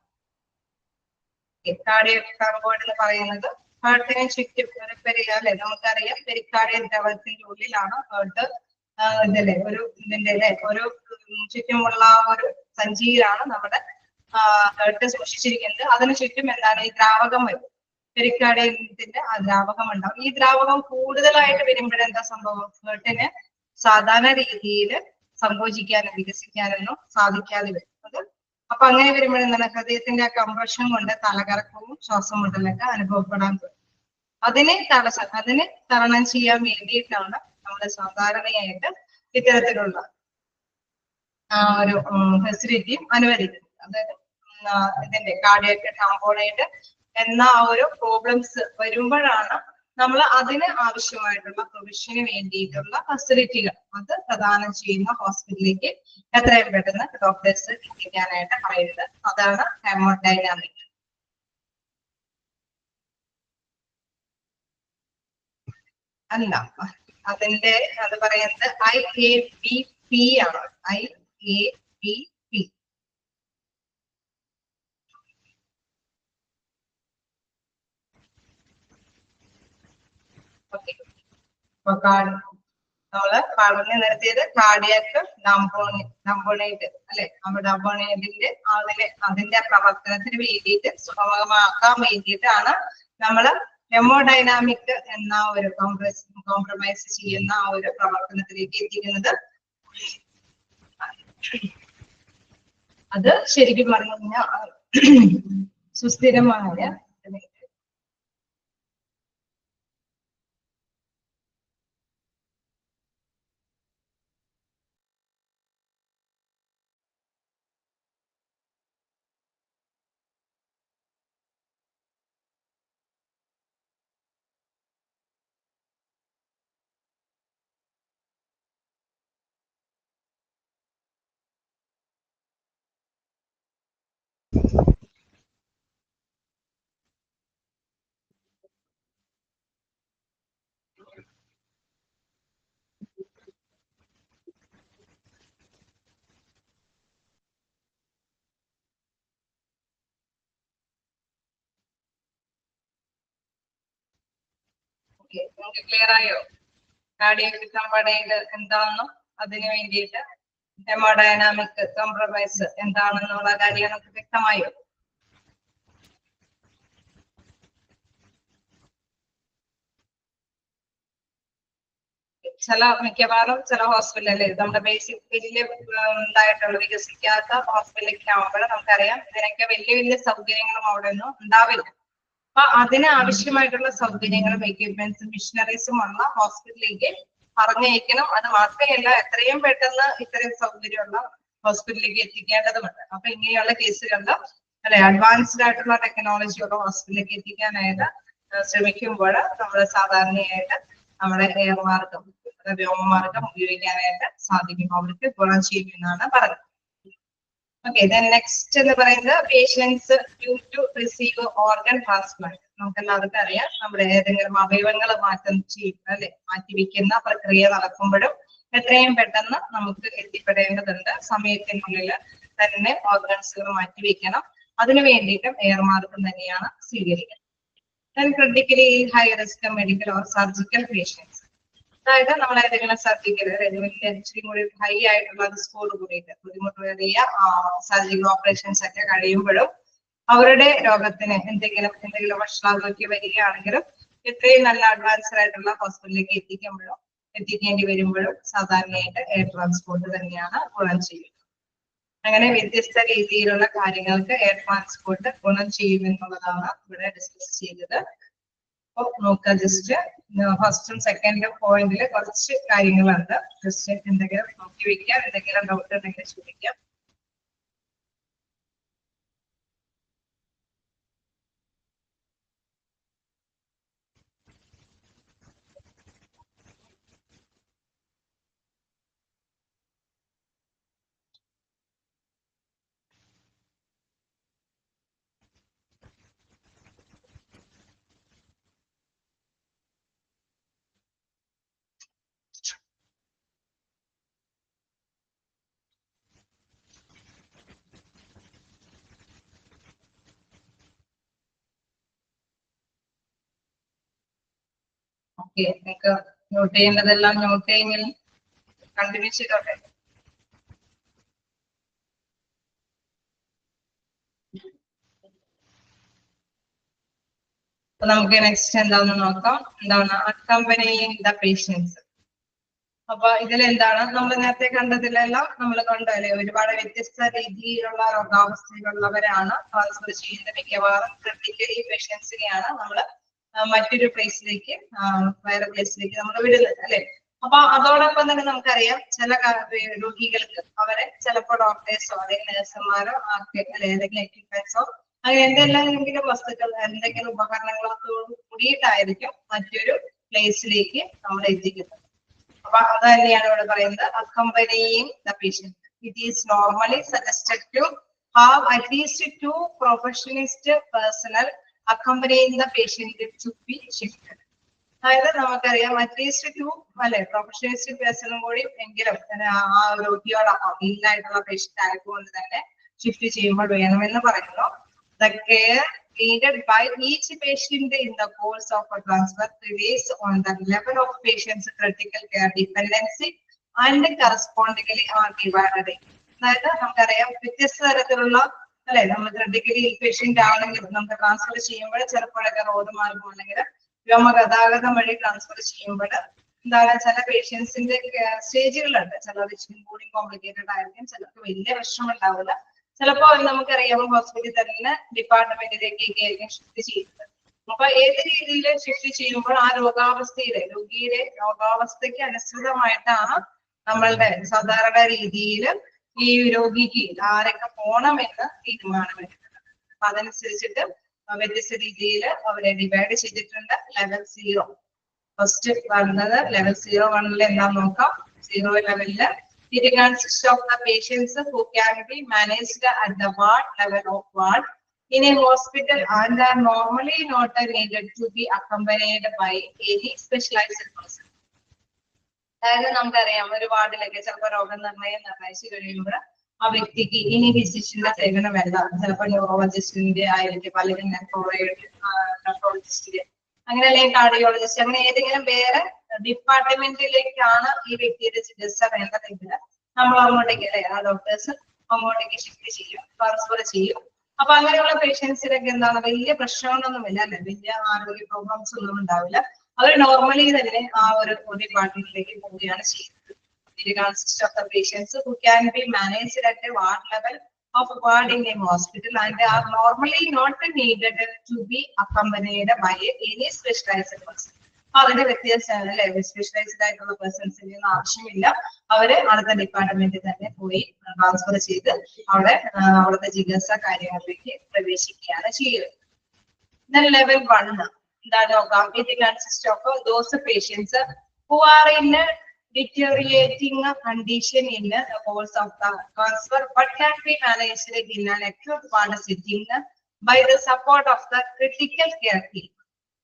Speaker 1: കാർഡിയക് ടംബോർഡ് എന്ന് പറയുന്നത് ഹാർട്ടിനെ ചുറ്റും അല്ലെ നമുക്കറിയാം പെരിക്കാർഡിയൽ ദ്രവത്തിന്റെ ഉള്ളിലാണ് ഹാർട്ട് ഇതല്ലേ ഒരു ഇതിന്റെ ഒരു ചുറ്റുമുള്ള ഒരു സഞ്ചിയിലാണ് നമ്മുടെ ഹാർട്ട് സൂക്ഷിച്ചിരിക്കുന്നത്. അതിനു ചുറ്റും എന്താണ് ഈ ദ്രാവകം വരും. പെരിക്കാർഡിയത്തിന്റെ ആ ദ്രാവകം ഉണ്ടാവും. ഈ ദ്രാവകം കൂടുതലായിട്ട് വരുമ്പോഴെന്താ സംഭവം? ഹേർട്ടിന് സാധാരണ രീതിയിൽ സങ്കോചിക്കാനും വികസിക്കാനൊന്നും സാധിക്കാതെ വരും. അപ്പൊ അങ്ങനെ വരുമ്പോഴെന്താണ് ഹൃദയത്തിന്റെ ആ കംപ്രഷൻ കൊണ്ട് തലകറക്കവും ശ്വാസം മുട്ടലൊക്കെ അനുഭവപ്പെടാൻ തുടങ്ങും. അതിനെ തരണം ചെയ്യാൻ വേണ്ടിയിട്ടാണ് നമ്മൾ സാധാരണയായിട്ട് ഇത്തരത്തിലുള്ള ഒരു ഫെസിലിറ്റിയും അനുവദിക്കുന്നത്. അതായത് ഇതിന്റെ കാർഡിയാക് ടാംപോണേറ്റ് എന്ന ആ ഒരു പ്രോബ്ലംസ് വരുമ്പോഴാണ് നമ്മൾ അതിന് ആവശ്യമായിട്ടുള്ള പ്രൊവിഷന് വേണ്ടിയിട്ടുള്ള ഫെസിലിറ്റികൾ അത് പ്രദാനം ചെയ്യുന്ന ഹോസ്പിറ്റലിലേക്ക് എത്രയും പെട്ടെന്ന് ഡോക്ടേഴ്സ് എത്തിക്കാനായിട്ട് പറയുന്നത്. അതാണ് ഹെമോഡൈനാമിക്. അല്ല, അതിന്റെ അത് പറയുന്നത് IABP ആണ്. IABP. ഓക്കെ, നമ്മള് പറഞ്ഞു നിർത്തിയത് കാർഡിയാക് ഡംപോണേറ്റ് അല്ലെ? നമ്മുടെ ഡംപോണേറ്റിന്റെ അതിന്റെ പ്രവർത്തനത്തിന് വേണ്ടിയിട്ട് സുഗമമാക്കാൻ വേണ്ടിയിട്ടാണ് നമ്മള് ഹെമോഡൈനാമിക് എന്ന ഒരു കോംപ്രമൈസ് ചെയ്യുന്ന ആ ഒരു പ്രവർത്തനത്തിലേക്ക് എത്തിക്കുന്നത്. അത് ശരിക്കും പറഞ്ഞു കഴിഞ്ഞാൽ സുസ്ഥിരമായ നിങ്ങൾക്ക് ക്ലിയർ ആയോ? കാർഡിയാക് ടാംപോണേറ്റ് എന്താണെന്നും അതിനു വേണ്ടിയിട്ട് ഹെമോഡൈനാമിക് കോംപ്രമൈസ് എന്താണെന്നുള്ള കാര്യങ്ങളൊക്കെ വ്യക്തമായോ? മിക്കവാറും ചില ഹോസ്പിറ്റലിൽ നമ്മുടെ ബേസിക് വലിയ ഉണ്ടായിട്ടുള്ള വികസിക്കാത്ത ഹോസ്പിറ്റലിലേക്ക് ആവുമ്പോൾ നമുക്കറിയാം ഇതിനൊക്കെ വലിയ വലിയ സൗകര്യങ്ങളും അവിടെ ഒന്നും ഉണ്ടാവില്ല. അപ്പൊ അതിന് ആവശ്യമായിട്ടുള്ള സൗകര്യങ്ങളും എക്യുപ്മെന്റ്സും മിഷനറീസും ഉള്ള ഹോസ്പിറ്റലിലേക്ക് പറഞ്ഞയക്കണം. അത് മാത്രമല്ല എത്രയും പെട്ടെന്ന് ഇത്രയും സൗകര്യമുള്ള ഹോസ്പിറ്റലിലേക്ക് എത്തിക്കേണ്ടതുണ്ട്. അപ്പൊ ഇങ്ങനെയുള്ള കേസുകളിൽ അല്ലെ അഡ്വാൻസ്ഡ് ആയിട്ടുള്ള ടെക്നോളജിയുള്ള ഹോസ്പിറ്റലിലേക്ക് എത്തിക്കാനായിട്ട് ശ്രമിക്കുമ്പോൾ നമ്മൾ സാധാരണയായിട്ട് നമ്മുടെ എയർ മാർഗം വ്യോമമാർഗം ഉപയോഗിക്കാനായിട്ട് സാധിക്കും. അവർക്ക് ഗുണം ചെയ്യുമെന്നാണ് പറഞ്ഞത്. ഓക്കെ, നെക്സ്റ്റ് എന്ന് പറയുന്നത് patients due to receive organ transplant. നമുക്ക് എല്ലാവർക്കും അറിയാം നമ്മുടെ ഏതെങ്കിലും അവയവങ്ങൾ മാറ്റം ചെയ്യും അല്ലെ മാറ്റിവെക്കുന്ന പ്രക്രിയ നടക്കുമ്പോഴും എത്രയും പെട്ടെന്ന് നമുക്ക് എത്തിപ്പെടേണ്ടതുണ്ട്. സമയത്തിനുള്ളിൽ തന്നെ ഓർഗൻസുകൾ മാറ്റിവെക്കണം. അതിനു വേണ്ടിയിട്ടും എയർ മാർഗം തന്നെയാണ് സ്വീകരിക്കുന്നത്. Critically high risk medical or surgical patients, അതായത് നമ്മൾ ഏതെങ്കിലും സർജിക്കൽ ഇച്ചിരി കൂടി ഹൈ ആയിട്ടുള്ള റിസ്കോട് കൂടിയിട്ട് ബുദ്ധിമുട്ടേറിയ സർജിക്കൽ ഓപ്പറേഷൻസ് ഒക്കെ കഴിയുമ്പോഴും അവരുടെ രോഗത്തിന് എന്തെങ്കിലും വഷളാക്കി വരികയാണെങ്കിലും ഇത്രയും നല്ല അഡ്വാൻസ്ഡ് ആയിട്ടുള്ള ഹോസ്പിറ്റലിലേക്ക് എത്തിക്കേണ്ടി വരുമ്പോഴും സാധാരണയായിട്ട് എയർ ട്രാൻസ്പോർട്ട് തന്നെയാണ് ഗുണം ചെയ്യുന്നത്. അങ്ങനെ വ്യത്യസ്ത രീതിയിലുള്ള കാര്യങ്ങൾക്ക് എയർ ട്രാൻസ്പോർട്ട് ഗുണം ചെയ്യുമെന്നുള്ളതാണ് ഇവിടെ ഡിസ്കസ് ചെയ്തത്. അപ്പൊ നോക്കുക, ജസ്റ്റ് ഫസ്റ്റും സെക്കൻഡും പോയിന്റിൽ കുറച്ച് കാര്യങ്ങളുണ്ട്. ജസ്റ്റ് എന്തെങ്കിലും നോക്കി വെക്കാം, എന്തെങ്കിലും ഡൗട്ട് ഉണ്ടെങ്കിൽ ചോദിക്കാം. ഓക്കെ, നിങ്ങൾക്ക് നോട്ട് ചെയ്യേണ്ടതെല്ലാം നോട്ട് ചെയ്യുമെങ്കിൽ കണ്ടിന്യൂ ചെയ്തോട്ടെ. അപ്പൊ നമുക്ക് നെക്സ്റ്റ് എന്താണെന്ന് നോക്കാം. എന്താണ് അക്കമ്പനിയിങ് ദ പേഷ്യൻസ്. അപ്പൊ ഇതിലെന്താണ് നമ്മൾ നേരത്തെ കണ്ടതിലെല്ലാം നമ്മൾ കണ്ടല്ലേ, ഒരുപാട് വ്യത്യസ്ത രീതിയിലുള്ള രോഗാവസ്ഥയിലുള്ളവരാണ് ട്രാൻസ്ഫർ ചെയ്യുന്നത്. മിക്കവാറും ക്രിട്ടിക്കലി പേഷ്യൻസിനെയാണ് നമ്മൾ മറ്റൊരു പ്ലേസിലേക്ക് വേറെ പ്ലേസിലേക്ക് നമ്മൾ വിടുന്നത് അല്ലെ. അപ്പൊ അതോടൊപ്പം തന്നെ നമുക്കറിയാം ചില രോഗികൾക്ക് അവരെ ചിലപ്പോൾ ഡോക്ടേഴ്സോ അല്ലെങ്കിൽ നഴ്സുമാരോ അല്ലെ ഏതെങ്കിലും എക്യുപ്മെന്റ്സോ അങ്ങനെ എന്തെങ്കിലും വസ്തുക്കൾ എന്തെങ്കിലും ഉപകരണങ്ങളൊക്കെ കൂടിയിട്ടായിരിക്കും മറ്റൊരു പ്ലേസിലേക്ക് നമ്മൾ എത്തിക്കുന്നത്. അപ്പൊ അത് തന്നെയാണ് ഇവിടെ പറയുന്നത് accompanying the patient. It is normally suggested to have at least 2 professionalist personnel accompanying the patient to be shifted. അതായത് നമുക്കറിയാം അറ്റ്ലീസ്റ്റ് 2 അല്ലെ പ്രൊഫഷണലിസ്റ്റ് പേഴ്സണും കൂടി എങ്കിലും ആ രോഗിയോടൊപ്പം ഇല്ലായിട്ടുള്ള പേഷ്യന്റ് ആയതുകൊണ്ട് തന്നെ ഷിഫ്റ്റ് ചെയ്യുമ്പോൾ വേണമെന്ന് പറയുന്നു. The care needed by each patient in the course of a transfer relies on the level of patient's critical care dependency and correspondingly are divided. അതായത് നമുക്കറിയാം വ്യത്യസ്ത തരത്തിലുള്ള അല്ലെ നമ്മൾ ക്രിട്ടിക്കലി പേഷ്യന്റ് ആണെങ്കിൽ നമുക്ക് ട്രാൻസ്ഫർ ചെയ്യുമ്പോൾ ചിലപ്പോഴൊക്കെ റോഡ് മാർഗം അല്ലെങ്കിൽ വ്യോമഗതാഗതം വഴി ട്രാൻസ്ഫർ ചെയ്യുമ്പോൾ എന്താണ് ചില പേഷ്യൻസിന്റെ സ്റ്റേജുകളുണ്ട്. ചിലത് ഇച്ചിരി കൂടി കോംപ്ലിക്കേറ്റഡ് ആയിരിക്കും, ചിലർക്ക് വലിയ പ്രശ്നം ഉണ്ടാവില്ല. ചിലപ്പോൾ നമുക്കറിയാം ഹോസ്പിറ്റലിൽ തന്നെ ഡിപ്പാർട്ട്മെന്റിലേക്കൊക്കെ ആയിരിക്കും ഷിഫ്റ്റ് ചെയ്യുന്നത്. അപ്പൊ ഏത് രീതിയിൽ ഷിഫ്റ്റ് ചെയ്യുമ്പോൾ ആ രോഗാവസ്ഥയിലെ രോഗിയുടെ രോഗാവസ്ഥയ്ക്ക് അനുസൃതമായിട്ടാണ് നമ്മളുടെ സാധാരണ രീതിയിൽ ഈ രോഗിക്ക് ആരൊക്കെ പോണമെന്ന് തീരുമാനമെടുക്കുന്നത്. അപ്പൊ അതനുസരിച്ചിട്ട് വ്യത്യസ്ത രീതിയിൽ അവരെ ഡിവൈഡ് ചെയ്തിട്ടുണ്ട്. ലെവൽ 0 ഫസ്റ്റ് വരുന്നത് ലെവൽ 0 എന്താന്ന് നോക്കാം. 0 ലെവലില് it consists of the patients who can be managed at the ward level of ward in a hospital and are normally not needed to be accompanied by any specialized person. അതായത് നമുക്കറിയാം ഒരു വാർഡിലൊക്കെ ചിലപ്പോൾ രോഗനിർണയം നിർണയിച്ചു കഴിയുമ്പോൾ ആ വ്യക്തിക്ക് ഇനി ഫിസിഷ്യന്റെ സേവനമല്ല, ചിലപ്പോൾ ന്യൂറോളജിസ്റ്റിന്റെ ആയിരിക്കും, അല്ലെങ്കിൽ നെഫ്രോളജിസ്റ്റിന്റെ അങ്ങനെ അല്ലെങ്കിൽ കാർഡിയോളജിസ്റ്റ് അങ്ങനെ ഏതെങ്കിലും വേറെ ഡിപ്പാർട്ട്മെന്റിലേക്കാണ് ഈ വ്യക്തിയുടെ ചികിത്സ വേണ്ടതെങ്കിൽ നമ്മൾ അങ്ങോട്ടേക്ക് അല്ലെ ആ ഡോക്ടേഴ്സ് അങ്ങോട്ടേക്ക് ഷിഫ്റ്റ് ചെയ്യും, ട്രാൻസ്ഫർ ചെയ്യും. അപ്പൊ അങ്ങനെയുള്ള പേഷ്യൻസിനൊക്കെ എന്താണ് വലിയ പ്രശ്നങ്ങളൊന്നുമില്ല അല്ലെ, വലിയ ആരോഗ്യ പ്രോബ്ലംസ് ഒന്നും ഉണ്ടാവില്ല. അവർ നോർമലി തന്നെ ആ ഒരു ഡിപ്പാർട്ട്മെന്റിലേക്ക് പോവുകയാണ് ചെയ്യുന്നത്. It consists of the patients who can be managed at a ward level of ward in a hospital and are normally not needed to be accompanied by any specialized person. അതിന്റെ വ്യത്യാസമാണ് അല്ലെ, specialised ആയിട്ടുള്ള പേഴ്സൺസിന്റെ ഒന്നും ആവശ്യമില്ല. അവര് അടുത്ത ഡിപ്പാർട്ട്മെന്റിൽ തന്നെ പോയി ട്രാൻസ്ഫർ ചെയ്ത് അവിടുത്തെ ചികിത്സ കാര്യങ്ങളിലേക്ക് പ്രവേശിക്കുകയാണ് ചെയ്യുന്നത്. ലെവൽ 1 എന്താണ് നോക്കാം. It consist of those patients who are in a deteriorating condition in the course of the transfer but can be managed in an acute ward setting by the support of the critical care team.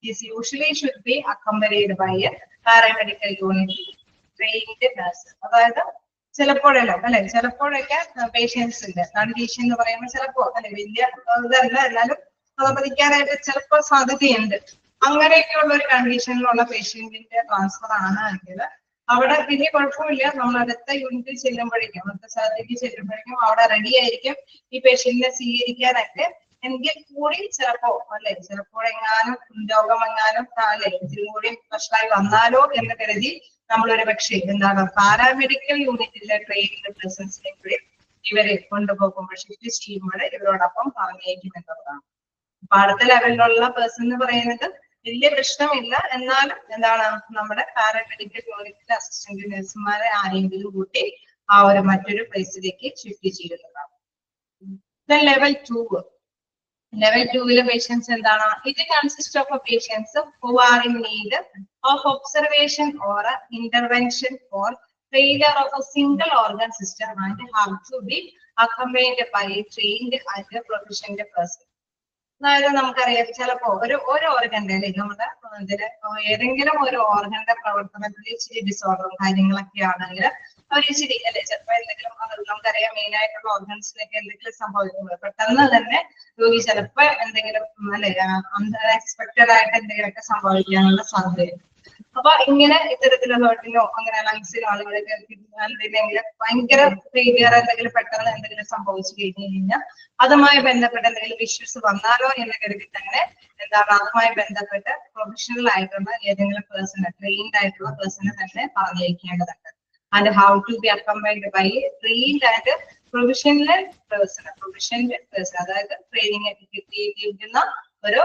Speaker 1: This usually should be accompanied by a paramedical unit trained nurse. അതായത് ചിലപ്പോഴല്ലോ അല്ലെ, ചിലപ്പോഴൊക്കെ പേഷ്യൻസിന്റെ condition എന്ന് പറയുമ്പോൾ ചിലപ്പോ അല്ലെ വലിയ ഇതല്ല, എന്നാലും പ്രതിക്കാനായിട്ട് ചിലപ്പോൾ സാധ്യതയുണ്ട്. അങ്ങനെയൊക്കെയുള്ള ഒരു കണ്ടീഷനിലുള്ള പേഷ്യന്റിന്റെ ട്രാൻസ്ഫർ ആണ് എങ്കിൽ അവിടെ വലിയ കുഴപ്പമില്ല. നമ്മൾ അടുത്ത യൂണിറ്റിൽ ചെല്ലുമ്പോഴേക്കും അടുത്ത സ്ഥലത്തേക്ക് ചെല്ലുമ്പോഴേക്കും അവിടെ റെഡി ആയിരിക്കും ഈ പേഷ്യന്റിനെ സ്വീകരിക്കാനൊക്കെ. എങ്കിൽ കൂടി ചിലപ്പോ അല്ലെ ചിലപ്പോഴെങ്ങാനും രോഗമെങ്ങാനും അല്ലെ ഇതിലും കൂടി പ്രശ്നമായി വന്നാലോ എന്ന് കരുതി നമ്മളൊരു പക്ഷേ എന്താണ് പാരാമെഡിക്കൽ യൂണിറ്റിലെ ട്രെയിനിങ് പ്രസൻസിനെ കൂടി ഇവരെ കൊണ്ടുപോകുമ്പോൾ ഷിഫ്റ്റ് ചെയ്യുമ്പോൾ ഇവരോടൊപ്പം പറഞ്ഞേക്കുമെന്നുള്ളതാണ്. അപ്പൊ അടുത്ത ലെവലിലുള്ള പേഴ്സൺ എന്ന് പറയുന്നത് വലിയ പ്രശ്നമില്ല, എന്നാലും എന്താണ് നമ്മുടെ പാരാമെഡിക്കൽ യൂണിറ്റിലെ അസിസ്റ്റന്റ് നഴ്സുമാരെ ആരെങ്കിലും കൂട്ടി ആ ഒരു മറ്റൊരു പ്ലേസിലേക്ക് ഷിഫ്റ്റ് ചെയ്യുന്നതാണ്. ലെവൽ 2 ലെവൽ 2 പേഷ്യൻസ് എന്താണ്. It consist of patients who are in need of observation or intervention for failure of a single organ system and have to be accompanied by a trained and proficient person. അതായത് നമുക്കറിയാം ചിലപ്പോ ഒരു ഓർഗന്റെ അല്ലെ നമ്മുടെ ഇതില് ഏതെങ്കിലും ഒരു ഓർഗന്റെ പ്രവർത്തനത്തിൽ ഇച്ചിരി ഡിസോർഡറും കാര്യങ്ങളൊക്കെ ആണെങ്കിൽ അവർ ഇച്ചിരി അല്ലെ ചിലപ്പോ എന്തെങ്കിലും നമുക്കറിയാം മെയിൻ ആയിട്ടുള്ള ഓർഗൻസിനൊക്കെ എന്തെങ്കിലും സംഭവിക്കുന്നത് പെട്ടെന്ന് തന്നെ രോഗി ചിലപ്പോ എന്തെങ്കിലും അല്ലെ അൺഎക്സ്പെക്ടഡ് ആയിട്ട് എന്തെങ്കിലുമൊക്കെ സംഭവിക്കാനുള്ള സാധ്യതയുണ്ട്. അപ്പൊ ഇങ്ങനെ ഇത്തരത്തിലുള്ള ഹേർട്ടിനോ അങ്ങനെ ലങ്സിനോ ആളുകളൊക്കെ എന്തെങ്കിലും ഭയങ്കര ഫെയിലിയർ എന്തെങ്കിലും പെട്ടെന്ന് എന്തെങ്കിലും സംഭവിച്ചു കഴിഞ്ഞു കഴിഞ്ഞാൽ അതുമായി ബന്ധപ്പെട്ട എന്തെങ്കിലും ഇഷ്യൂസ് വന്നാലോ എന്ന് കരുതി തന്നെ എന്താണ് അതുമായി ബന്ധപ്പെട്ട് പ്രൊഫഷണൽ ആയിട്ടുള്ള ഏതെങ്കിലും പേഴ്സണെ ട്രെയിൻഡ് ആയിട്ടുള്ള പേഴ്സണെ തന്നെ പറഞ്ഞയക്കേണ്ടതുണ്ട്. And how to be accompanied by trained and professional person അതായത് ട്രെയിനിങ് കിട്ടിയിരിക്കുന്ന ഒരു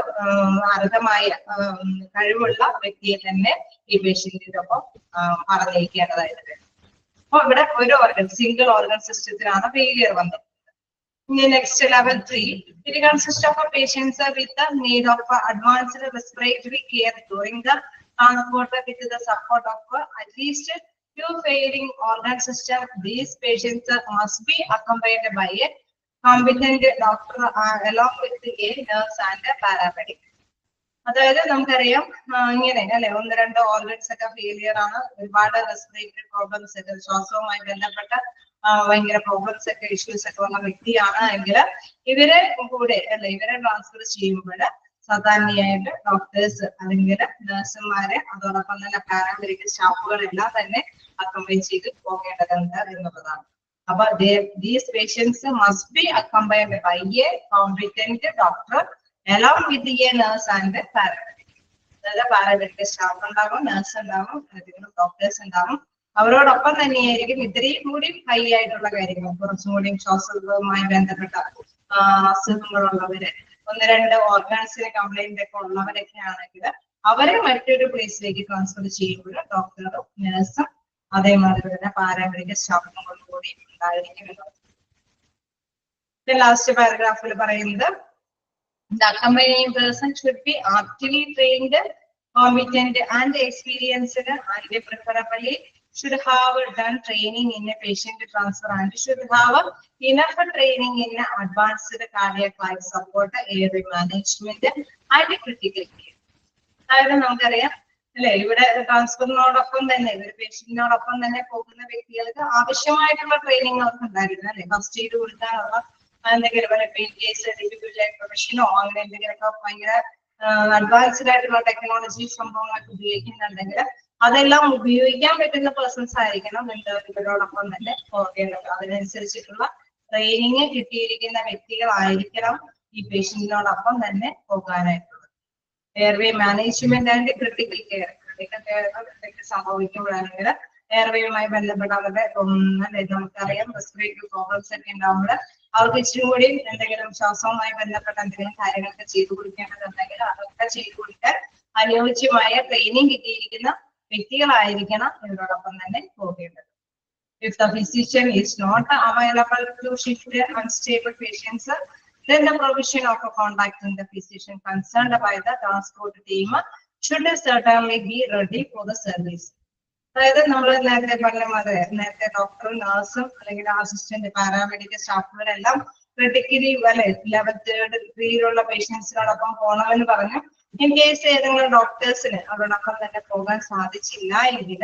Speaker 1: അർഹമായ കഴിവുള്ള വ്യക്തിയെ തന്നെ ഈ പേഷ്യന്റിന്റെ ഒപ്പം പറഞ്ഞയക്കേണ്ടതായിട്ട്. അപ്പൊ ഇവിടെ ഒരു ഓർഗൻ സിംഗിൾ ഓർഗൻ സിസ്റ്റത്തിലാണ് ഫെയിലിയർ വന്നത്. Next, level 3, it consists of a patients with the need of advanced respiratory care during the transport with the support of at least few failing organ system. These patients must be accompanied by a competent doctor along with a nurse and a paramedic. അതായത് നമുക്കറിയാം ഇങ്ങനെ അല്ലെ ഒന്ന് രണ്ട് organs ഒക്കെ failure ആണ്, ഒരുപാട് respiratory problems ഒക്കെ ശ്വാസവുമായി ബന്ധപ്പെട്ട ഭയങ്കര പ്രോബ്ലംസ് ഒക്കെ ഇഷ്യൂസ് ഒക്കെ ഉള്ള വ്യക്തിയാണ് എങ്കിൽ ഇവരെ കൂടെ അല്ലെ ഇവരെ ട്രാൻസ്ഫർ ചെയ്യുമ്പോൾ സാധാരണയായിട്ട് ഡോക്ടേഴ്സ് അല്ലെങ്കിൽ നഴ്സുമാരെ അതോടൊപ്പം തന്നെ പാരാമെഡിക്കൽ സ്റ്റാഫുകളെല്ലാം തന്നെ അക്കംപൈൻ ചെയ്ത് പോകേണ്ടതുണ്ട് എന്നുള്ളതാണ്. അപ്പൊ these patients must be accompanied by a competent doctor along with a nurse and a paramedic. അതായത് പാരാമെഡിക്കൽ സ്റ്റാഫ് ഉണ്ടാകും, നഴ്സ് ഉണ്ടാകും, ഡോക്ടേഴ്സ് ഉണ്ടാകും. അവരോടൊപ്പം തന്നെയായിരിക്കും ഇത്രയും കൂടി ഹൈ ആയിട്ടുള്ള കാര്യങ്ങൾ, കുറച്ചും കൂടി ശ്വാസവുമായി ബന്ധപ്പെട്ട അസുഖങ്ങളുള്ളവര്, ഒന്ന് രണ്ട് ഓർഗൻസിന് കംപ്ലൈന്റ് ഒക്കെ ഉള്ളവരൊക്കെ ആണെങ്കിൽ അവരെ മറ്റൊരു പ്ലേസിലേക്ക് ട്രാൻസ്ഫർ ചെയ്യുമ്പോൾ ഡോക്ടറും നഴ്സും അതേമാതിരി തന്നെ പാരാമെഡിക്കൽ സ്റ്റാഫും കൂടി ഉണ്ടായിരിക്കും. ലാസ്റ്റ് പാരഗ്രാഫിൽ പറയുന്നത് the accompanying person should be aptly trained, competent and experienced, and they preferably should have done training in a patient transfer and should have enough training in advanced cardiac life support, airway management and critical care. അതായത് നമുക്കറിയാം അല്ലെ ഇവിടെ ട്രാൻസ്ഫറിനോടൊപ്പം തന്നെ ഒരു പേഷ്യന്റിനോടൊപ്പം തന്നെ പോകുന്ന വ്യക്തികൾക്ക് ആവശ്യമായിട്ടുള്ള ട്രെയിനിങ് അവർക്ക് ഉണ്ടായിരുന്നു അല്ലെ. ഫസ്റ്റ് എയ്ഡ് കൊടുക്കാനുള്ള എന്തെങ്കിലും പ്രൊഫഷനോ അങ്ങനെ എന്തെങ്കിലുമൊക്കെ ഭയങ്കര അഡ്വാൻസ്ഡ് ആയിട്ടുള്ള ടെക്നോളജി സംഭവങ്ങളൊക്കെ ഉപയോഗിക്കുന്നുണ്ടെങ്കിൽ അതെല്ലാം ഉപയോഗിക്കാൻ പറ്റുന്ന പേഴ്സൺസ് ആയിരിക്കണം ഇവരോടൊപ്പം തന്നെ പോകേണ്ടത്. അതിനനുസരിച്ചിട്ടുള്ള ട്രെയിനിങ് കിട്ടിയിരിക്കുന്ന വ്യക്തികളായിരിക്കണം ഈ പേഷ്യന്റിനോടൊപ്പം തന്നെ പോകാനായിട്ടുള്ളത്. Airway management and critical care എന്തൊക്കെ സംഭവിക്കുമ്പോഴാണെങ്കിൽ എയർവേയുമായി ബന്ധപ്പെട്ട അവരുടെ നമുക്കറിയാം റെസ്പിറേറ്ററി പ്രോബ്ലംസ് ഒക്കെ ഉണ്ടാകുമ്പോൾ അവർക്ക് ഇച്ചിരി കൂടി എന്തെങ്കിലും ശ്വാസവുമായി ബന്ധപ്പെട്ട എന്തെങ്കിലും കാര്യങ്ങളൊക്കെ ചെയ്തു കൊടുക്കേണ്ടതുണ്ടെങ്കിൽ അതൊക്കെ ചെയ്തു കൊടുക്കാൻ അനുയോജ്യമായ ട്രെയിനിങ് കിട്ടിയിരിക്കുന്ന വ്യക്തികളായിരിക്കണം ഇവരോടൊപ്പം തന്നെ പോകേണ്ടത്. If the physician is not available to shift unstable patients, then the provision of a contacting the physician concerned by the transport team should certainly be ready for the service. അതായത് നമ്മൾ നേരത്തെ പറഞ്ഞ മാതിരി നേരത്തെ ഡോക്ടറും നഴ്സും അല്ലെങ്കിൽ അസിസ്റ്റന്റ് പാരാമെഡിക്കൽ സ്റ്റാഫുകളെല്ലാം ക്രിട്ടിക്കലി അല്ലെ level 3 പേഷ്യൻസിനോടൊപ്പം പോകണമെന്ന് പറഞ്ഞു. ഇൻ കേസ് ഏതെങ്കിലും ഡോക്ടേഴ്സിന് അവരോടൊപ്പം തന്നെ പോകാൻ സാധിച്ചില്ല എങ്കിൽ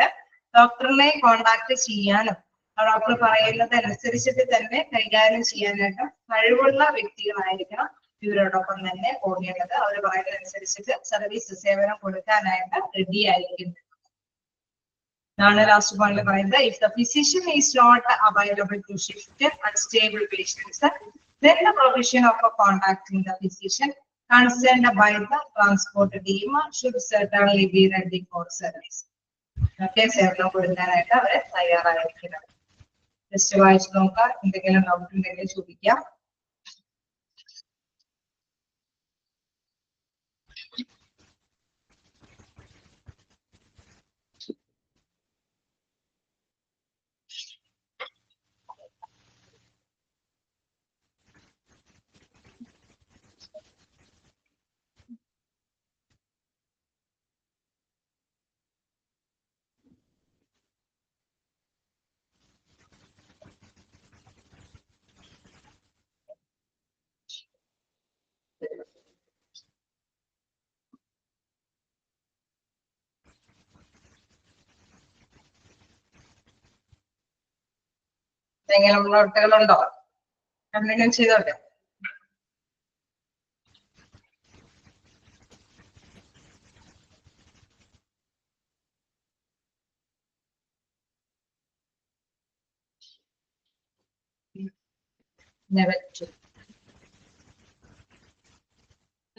Speaker 1: ഡോക്ടറിനെ കോണ്ടാക്ട് ചെയ്യാനും ഡോക്ടർ പറയുന്നത് അനുസരിച്ചിട്ട് തന്നെ കൈകാര്യം ചെയ്യാനായിട്ട് കഴിവുള്ള വ്യക്തികളായിരിക്കണം ഇവരോടൊപ്പം തന്നെ പോകേണ്ടത്. അവർ പറയുന്നതനുസരിച്ചിട്ട് സർവീസ് സേവനം കൊടുക്കാനായിട്ട് റെഡി ആയിരിക്കുന്നത്. Last point പറയുന്നത് if the physician is not available to shift unstable patients, then the provision of a contacting the physician concerned by the transport team should certainly be ready for service. Okay, സേവനം കൊടുക്കാനായിട്ട് അവരെ തയ്യാറായിരിക്കണം. Just വായിച്ചു നോക്കാം, എന്തെങ്കിലും doubt ഉണ്ടെങ്കിൽ ചോദിക്കാം. എന്തെങ്കിലും നോട്ടുകളുണ്ടോ? എന്തെങ്കിലും ചെയ്തോട്ടെ. Level 2.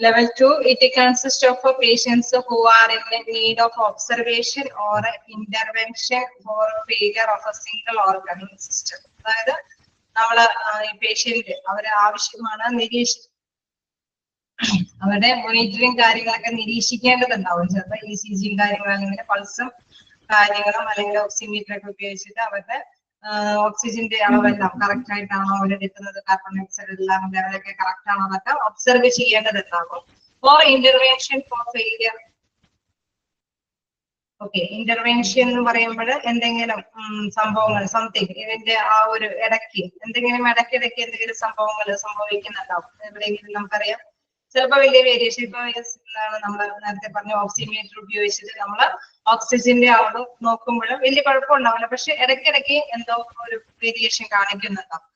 Speaker 1: Level 2, it consists of patients who are in need of observation or intervention for failure of a single organ system. അതായത് നമ്മള് ഈ പേഷ്യന്റ് അവരെ ആവശ്യമാണ് അവരുടെ മോണിറ്ററിങ് കാര്യങ്ങളൊക്കെ നിരീക്ഷിക്കേണ്ടതുണ്ടാവും. ചിലപ്പോൾ ECG കാര്യങ്ങൾ അല്ലെങ്കിൽ പൾസും കാര്യങ്ങളും അല്ലെങ്കിൽ ഓക്സിമീറ്റർ ഒക്കെ ഉപയോഗിച്ചിട്ട് അവരുടെ ഓക്സിജന്റെ അളവെല്ലാം കറക്റ്റ് ആയിട്ടാണോ അവരെടുക്കുന്നത്, കാർബൺ ഡയോക്സൈഡ് എല്ലാം ലെവലൊക്കെ കറക്റ്റ് ആണോ എന്നൊക്കെ ഒബ്സർവ് ചെയ്യേണ്ടതുണ്ടാകും. For intervention for failure. Okay, intervention എന്ന് പറയുമ്പോൾ എന്തെങ്കിലും സംഭവങ്ങൾ സംതിങ് ഇതിന്റെ ആ ഒരു ഇടയ്ക്ക് എന്തെങ്കിലും ഇടയ്ക്കിടയ്ക്ക് എന്തെങ്കിലും സംഭവങ്ങൾ സംഭവിക്കുന്നുണ്ടാവും. എവിടെയെങ്കിലും നമുക്കറിയാം ചിലപ്പോൾ വലിയ വേരിയേഷൻ. ഇപ്പൊ എന്താണ് നമ്മൾ നേരത്തെ പറഞ്ഞ ഓക്സിമീറ്റർ ഉപയോഗിച്ചിട്ട് നമ്മൾ ഓക്സിജന്റെ അളവ് നോക്കുമ്പോൾ വലിയ കുഴപ്പമുണ്ടാവില്ല, പക്ഷെ ഇടയ്ക്കിടയ്ക്ക് എന്തോ ഒരു വേരിയേഷൻ കാണിക്കുന്നുണ്ടാവും.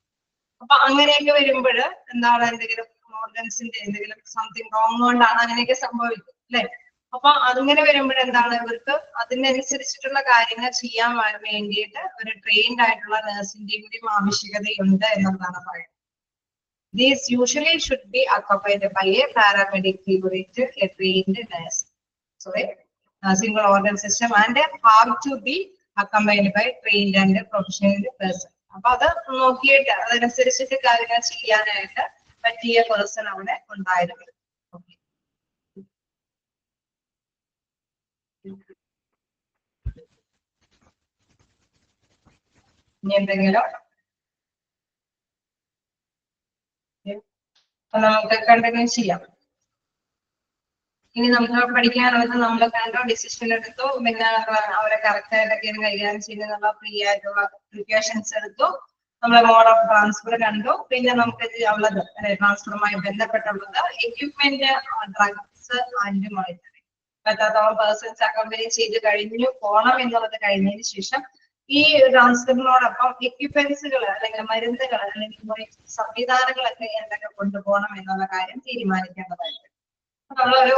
Speaker 1: അപ്പൊ അങ്ങനെയൊക്കെ വരുമ്പോൾ എന്താണ് എന്തെങ്കിലും ഓർഗൻസിന്റെ എന്തെങ്കിലും സംതിങ് റോങ് കൊണ്ടാണ് അങ്ങനെയൊക്കെ സംഭവിക്കും അല്ലെ. അപ്പൊ അങ്ങനെ വരുമ്പോൾ എന്താണ് ഇവർക്ക് അതിനനുസരിച്ചിട്ടുള്ള കാര്യങ്ങൾ ചെയ്യാൻ വേണ്ടിയിട്ട് ഒരു ട്രെയിൻഡ് ആയിട്ടുള്ള നഴ്സിന്റെയും കൂടി ആവശ്യകതയുണ്ട് എന്നുള്ളതാണ് പറയുന്നത്. These usually should be accompanied by a paramedic figurator, a trained nurse. Sorry, a single organ system, and have to be accompanied by trained and professional person. അപ്പൊ അത് നോക്കിയിട്ട് അതനുസരിച്ചിട്ട് കാര്യങ്ങൾ ചെയ്യാനായിട്ട് പറ്റിയ പേഴ്സൺ അവിടെ ഉണ്ടായിരുന്നു. ഇനി എന്തെങ്കിലും നമുക്ക് കണ്ടിന്യൂ ചെയ്യാം. ഇനി നമുക്ക് പഠിക്കാനുള്ളത് നമ്മൾ കണ്ടോ, ഡിസിഷൻ എടുത്തു, പിന്നെ അവരെ കറക്റ്റ് ആയിട്ടൊക്കെ കൈകാര്യം ചെയ്യുന്നുള്ള ഫ്രീ ആയിട്ടുള്ള പ്രിക്കോഷൻസ് എടുത്തു, നമ്മളെ മോഡ് ഓഫ് ട്രാൻസ്ഫർ കണ്ടു. പിന്നെ നമുക്ക് ഉള്ളത് ട്രാൻസ്ഫറുമായി ബന്ധപ്പെട്ടുള്ളത് എക്യുപ്മെന്റ്, ഡ്രഗ്സ് ആൻഡ് മോണിറ്ററിംഗ്. പറ്റാത്തോളം പേഴ്സൺസ് അക്കമ്പനി ചെയ്ത് കഴിഞ്ഞു പോകണം എന്നുള്ളത് കഴിഞ്ഞതിന് ശേഷം ഈ ട്രാൻസ്ഫറിനോടൊപ്പം എക്യുപ്മെന്റ്സുകൾ അല്ലെങ്കിൽ മരുന്നുകൾ അല്ലെങ്കിൽ സംവിധാനങ്ങളൊക്കെ എന്തൊക്കെ കൊണ്ടുപോകണം എന്നുള്ള കാര്യം തീരുമാനിക്കേണ്ടതായിട്ട്. നമ്മളൊരു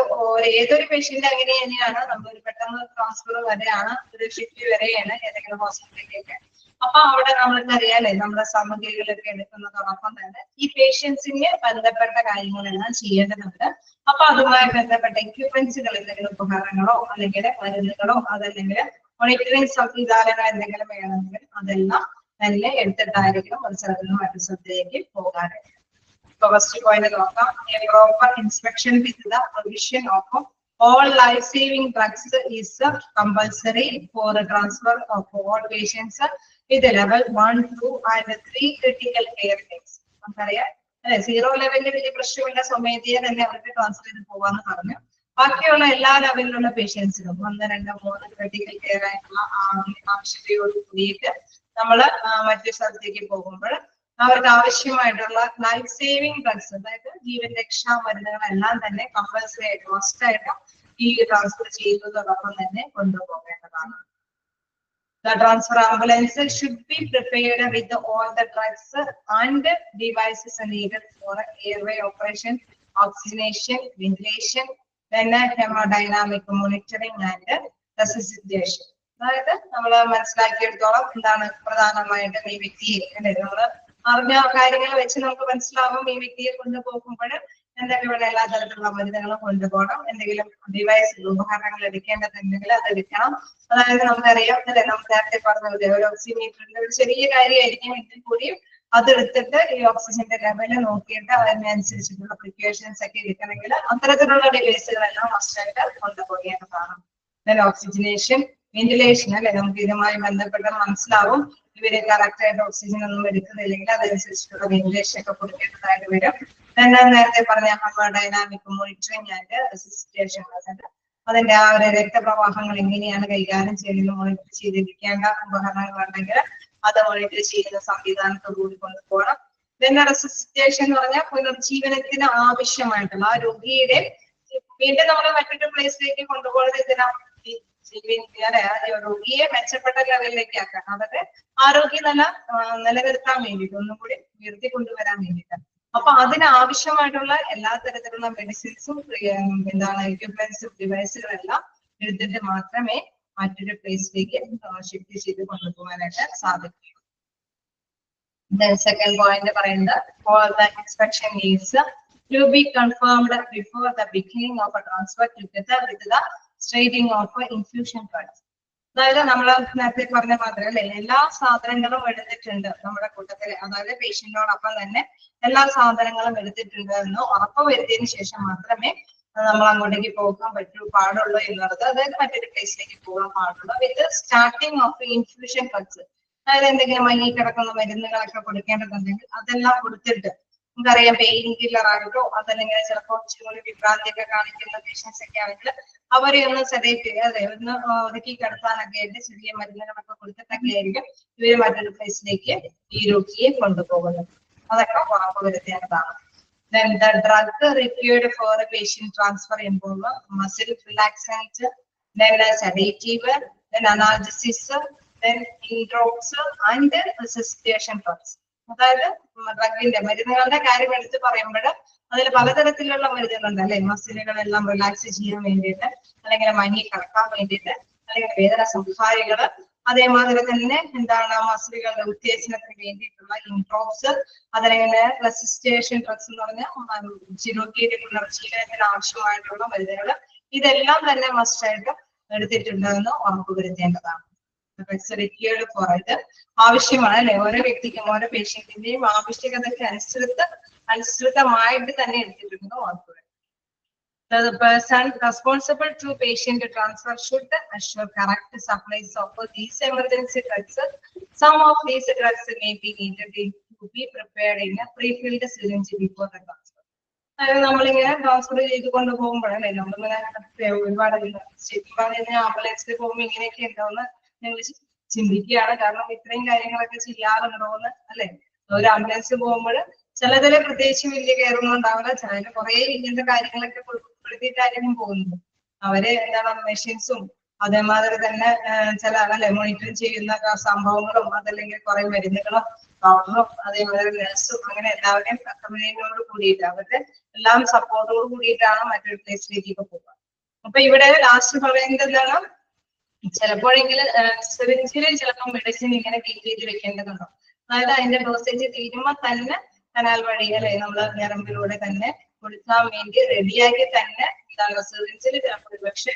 Speaker 1: ഏതൊരു പേഷ്യന്റ് അങ്ങനെ തന്നെയാണ്, നമ്മളൊരു പെട്ടെന്ന് ട്രാൻസ്ഫർ വരെയാണ്, ഒരു ഷിഫ്റ്റ് വരെയാണ് ഏതെങ്കിലും ഹോസ്പിറ്റലിലേക്ക്. അപ്പൊ അവിടെ നമ്മൾക്ക് അറിയാലേ നമ്മുടെ സാമഗ്രികളൊക്കെ എടുക്കുന്നതോടൊപ്പം തന്നെ ഈ പേഷ്യൻസിന് ബന്ധപ്പെട്ട കാര്യങ്ങളെല്ലാം ചെയ്യേണ്ടതുണ്ട്. അപ്പൊ അതുമായി ബന്ധപ്പെട്ട എക്യുപ്മെന്റ്സുകൾ എന്തെങ്കിലും ഉപകരണങ്ങളോ അല്ലെങ്കിൽ മരുന്നുകളോ അതല്ലെങ്കിൽ മോണിറ്ററിംഗ് സംവിധാനങ്ങൾ എന്തെങ്കിലും വേണമെങ്കിൽ അതെല്ലാം തന്നെ എടുത്തിട്ടായിരിക്കും ഒരു സ്ഥലത്ത് നിന്ന് മറ്റു സ്ഥലത്തേക്ക് പോകാനായിട്ട്. ഇപ്പൊ ഫസ്റ്റ് പോയിന്റ് നോക്കാം. A proper inspection with the provision of all life-saving drugs is compulsory for the transfer of all patients with level 1, 2 and 3 critical care needs. നമുക്കറിയാം അല്ലെ, 0 ലെവലിൽ വലിയ പ്രശ്നമില്ല, സ്വമേധയെ തന്നെ അവർക്ക് ട്രാൻസ്ഫർ ചെയ്ത് പോകാന്ന് പറഞ്ഞു. ബാക്കിയുള്ള എല്ലാ ലെവലിലുള്ള പേഷ്യൻസിനും 1, 2, 3 ക്രിട്ടിക്കൽ കെയർ ആയിട്ടുള്ള ആവശ്യതയോട് കൂടിയിട്ട് നമ്മൾ മറ്റു സ്ഥലത്തേക്ക് പോകുമ്പോൾ അവർക്ക് ആവശ്യമായിട്ടുള്ള ലൈഫ് സേവിങ് ഡ്രഗ്സ്, അതായത് ജീവൻ രക്ഷാ മരുന്നുകളെല്ലാം തന്നെ കമ്പൽസറി ആയിട്ട് മസ്റ്റായിട്ട് ഈ ട്രാൻസ്ഫർ ചെയ്യുന്നതോടൊപ്പം തന്നെ കൊണ്ടുപോകേണ്ടതാണ്. The transfer ambulance should be prepared with all the drugs and devices needed for airway operation, oxygenation, ventilation, then hemodynamic monitoring and resuscitation. അതായത് നമ്മൾ മനസ്സിലാക്കിയെടുത്തോളം എന്താണ് പ്രധാനമായിട്ടും ഈ വ്യക്തിയെ നമ്മൾ അറിഞ്ഞ കാര്യങ്ങൾ വെച്ച് നമുക്ക് മനസ്സിലാവും ഈ വ്യക്തിയെ കൊണ്ടുപോകുമ്പോൾ എന്തൊക്കെ ഇവിടെ എല്ലാ തരത്തിലുള്ള മരുന്നുകളും കൊണ്ടുപോകണം, എന്തെങ്കിലും ഡിവൈസ് ഉപകരണങ്ങൾ എടുക്കേണ്ടതുണ്ടെങ്കിൽ അത് എടുക്കണം. അതായത് നമുക്കറിയാം അല്ലെ, നമുക്ക് നേരത്തെ പറഞ്ഞത് ഒരു ഓക്സിമീറ്ററിന്റെ ഒരു ചെറിയ കാര്യമായിരിക്കും, എങ്കിൽ കൂടിയും അതെടുത്തിട്ട് ഈ ഓക്സിജന്റെ ലെവല് നോക്കിയിട്ട് അതിനനുസരിച്ചിട്ടുള്ള പ്രിക്കോഷൻസ് ഒക്കെ എടുക്കണമെങ്കിൽ അത്തരത്തിലുള്ള ഡിവൈസുകളെല്ലാം മസ്റ്റായിട്ട് കൊണ്ടുപോകേണ്ടതാണ്. ഓക്സിജനേഷൻ, വെന്റിലേഷൻ അല്ലെ, നമുക്ക് ഇതുമായി ബന്ധപ്പെട്ട് മനസ്സിലാവും ഇവര് കറക്റ്റ് ആയിട്ട് ഓക്സിജൻ ഒന്നും എടുക്കുന്നില്ലെങ്കിൽ അതനുസരിച്ചിട്ടുള്ള വെന്റിലേഷൻ ഒക്കെ കൊടുക്കേണ്ടതായിട്ട് വരും. നേരത്തെ പറഞ്ഞ ഹെമോഡൈനാമിക് മോണിറ്ററിംഗ് ആൻഡ് റെസിസ്റ്റേഷൻ, അതിന്റെ ആ ഒരു രക്തപ്രവാഹങ്ങൾ എങ്ങനെയാണ് കൈകാര്യം ചെയ്യുന്നത് മോണിറ്റർ ചെയ്തിരിക്കേണ്ട ഉപകരണങ്ങൾ ഉണ്ടെങ്കിൽ അത് മോണിറ്റർ ചെയ്യുന്ന സംവിധാനത്തോടുകൂടി കൊണ്ടുപോകണം. പിന്നെ റെസിസ്റ്റേഷൻ എന്ന് പറഞ്ഞാൽ പുനർജീവനത്തിന് ആവശ്യമായിട്ടുള്ള ആ രോഗിയുടെ വീണ്ടും നമ്മൾ മറ്റൊരു പ്ലേസിലേക്ക് കൊണ്ടുപോകുന്നത് ഇതിനാ രോഗിയെ മെച്ചപ്പെട്ട ലെവലിലേക്ക് ആക്കാൻ, അവരുടെ ആരോഗ്യം നിലനിർത്താൻ വേണ്ടിയിട്ട് ഒന്നും കൂടി ഉയർത്തി കൊണ്ടുവരാൻ വേണ്ടിയിട്ട്. അപ്പൊ അതിനാവശ്യമായിട്ടുള്ള എല്ലാ തരത്തിലുള്ള മെഡിസിൻസും എന്താണ് എക്യുപ്മെന്റ്സും ഡിവൈസുകളെല്ലാം എടുത്തിട്ട് മാത്രമേ മറ്റൊരു പ്ലേസിലേക്ക് ഷിഫ്റ്റ് ചെയ്ത് കൊണ്ടുപോകാനായിട്ട് സാധിക്കുകയുള്ളൂ. Then second point പറയുന്നത് for the inspection is to be confirmed before the beginning of a transfer together with the starting of infusion drugs. അതായത് നമ്മൾ നേരത്തെ പറഞ്ഞ മാത്രമേ അല്ലെ എല്ലാ സാധനങ്ങളും എടുത്തിട്ടുണ്ട് നമ്മുടെ കൂട്ടത്തില്, അതായത് പേഷ്യന്റിനോടൊപ്പം തന്നെ എല്ലാ സാധനങ്ങളും എടുത്തിട്ടുണ്ട് എന്ന് ഉറപ്പ് വരുത്തിയതിനു ശേഷം മാത്രമേ നമ്മൾ അങ്ങോട്ടേക്ക് പോകാൻ പാടുള്ളൂ എന്നുള്ളത്, അതായത് മറ്റൊരു പ്ലേസിലേക്ക് പോകാൻ പാടുള്ളൂ. വിത്ത് സ്റ്റാർട്ടിങ് ഓഫ് ഇൻഫ്യൂഷൻ ഡ്രഗ്സ്, അതായത് എന്തെങ്കിലും മങ്ങി കിടക്കുന്ന മരുന്നുകളൊക്കെ കൊടുക്കേണ്ടതുണ്ടെങ്കിൽ അതെല്ലാം കൊടുത്തിട്ട്, നമുക്കറിയാം പെയിൻ കില്ലർ ആയിട്ടോ അതല്ലെങ്കിൽ ചിലപ്പോൾ ഇച്ചിരി വിഭ്രാന്തിയൊക്കെ കാണിക്കുന്ന പേഷ്യൻസ് ഒക്കെ ആണെങ്കിൽ അവരെ ഒന്ന് സെഡേറ്റ് അതെ ഒന്ന് ഒതുക്കി കിടത്താനൊക്കെ ആയിട്ട് ചെറിയ മരുന്നുകളൊക്കെ കൊടുത്തിട്ടൊക്കെ ആയിരിക്കും ഇവര് മറ്റൊരു പ്ലേസിലേക്ക് ഈ രോഗിയെ കൊണ്ടുപോകുന്നത്. അതൊക്കെ ഉറപ്പ് വരുത്തേണ്ടതാണ്. Then the drug required for a patient transfer involve muscle relaxant, then a sedative, then analgesia, then drops and resuscitation drugs. അതായത് ഡ്രഗിന്റെ മരുന്നുകളുടെ കാര്യം എടുത്ത് പറയുമ്പോൾ അതിൽ പലതരത്തിലുള്ള മരുന്നുകളുണ്ട് അല്ലെ. മസിലുകളെല്ലാം റിലാക്സ് ചെയ്യാൻ വേണ്ടിയിട്ട്, അല്ലെങ്കിൽ മഞ്ഞി കിടക്കാൻ വേണ്ടിയിട്ട്, അല്ലെങ്കിൽ വേദന സംഹാരികള്, അതേമാതിരി തന്നെ എന്താണ് മസിലുകളുടെ ഉത്തേജനത്തിന് വേണ്ടിയിട്ടുള്ള ഇൻട്രോപ്സ്, അതല്ലെങ്കിൽ റെസിസ്റ്റേഷൻ ഡ്രഗ്സ് എന്ന് പറഞ്ഞാൽ രോഗിയുടെ പുനർജീവനത്തിന് ആവശ്യമായിട്ടുള്ള മരുന്നുകൾ, ഇതെല്ലാം തന്നെ മസ്റ്റായിട്ട് എടുത്തിട്ടുണ്ടെന്ന് ഉറപ്പ് വരുത്തേണ്ടതാണ്. ഇത് ആവശ്യമാണ് അല്ലെ, ഓരോ വ്യക്തിക്കും ഓരോ പേഷ്യന്റിന്റെയും ആവശ്യകതയ്ക്ക് അനുസൃതമായിട്ട് തന്നെ എടുത്തിട്ടുണ്ടെന്ന് ഉറപ്പ് വരും. The person responsible to patient transfer should assure correct supplies of these emergency drugs. Some of these drugs may be needed to be prepared in a pre-filled syringe before the transfer. അതായത് നമ്മളിങ്ങനെ transfer ചെയ്ത് കൊണ്ടുപോകുമ്പോഴല്ലേ നമ്മളിങ്ങനെ ഒരുപാട് ശരിക്കും പറഞ്ഞാൽ ആംബുലൻസിൽ പോകുമ്പോൾ ഇങ്ങനെയൊക്കെ ഉണ്ടാവുന്ന ഞങ്ങൾ ചിന്തിക്കുകയാണ്. കാരണം ഇത്രയും കാര്യങ്ങളൊക്കെ ചെയ്യാറുണ്ടോന്ന് അല്ലെ. ഒരു ആംബുലൻസ് പോകുമ്പോൾ ചിലതില് പ്രത്യേകിച്ച് വലിയ കെയറൊന്നും ഉണ്ടാവില്ല, ചിലതിൽ കുറെ ഇങ്ങനത്തെ കാര്യങ്ങളൊക്കെ ഉൾപ്പെടുത്തിയിട്ടായിരിക്കും പോകുന്നത്. അവര് എന്താണ് മെഷീൻസും അതേമാതിരി തന്നെ ചില അല്ലെ മോണിറ്ററിങ് ചെയ്യുന്ന സംഭവങ്ങളും, അതല്ലെങ്കിൽ കുറെ മരുന്നുകളും ഡോക്ടറും അതേമാതിരി നഴ്സും അങ്ങനെ എല്ലാവരുടെയും കമ്പനിയോട് കൂടിയിട്ട് അവരുടെ എല്ലാം സപ്പോർട്ടോട് കൂടിയിട്ടാണ് മറ്റൊരു പ്ലേസിലേക്കൊക്കെ പോകുക. അപ്പൊ ഇവിടെ ലാസ്റ്റ് പറയുന്നത് എന്താണ്, ചിലപ്പോഴെങ്കിലും സിറിഞ്ചില് ചിലപ്പോൾ മെഡിസിൻ ഇങ്ങനെ ഫീൽ ചെയ്ത് വെക്കേണ്ടതുണ്ടോ, അതായത് അതിന്റെ ഡോസേജ് തീരുമ്പോ തന്നെ കനാൽ വഴി അല്ലെ നമ്മള് ഞരമ്പിലൂടെ തന്നെ കൊടുക്കാൻ വേണ്ടി റെഡിയാക്കി തന്നെ എന്താണ് സിറിഞ്ചിൽ ചിലപ്പോൾ ഒരുപക്ഷെ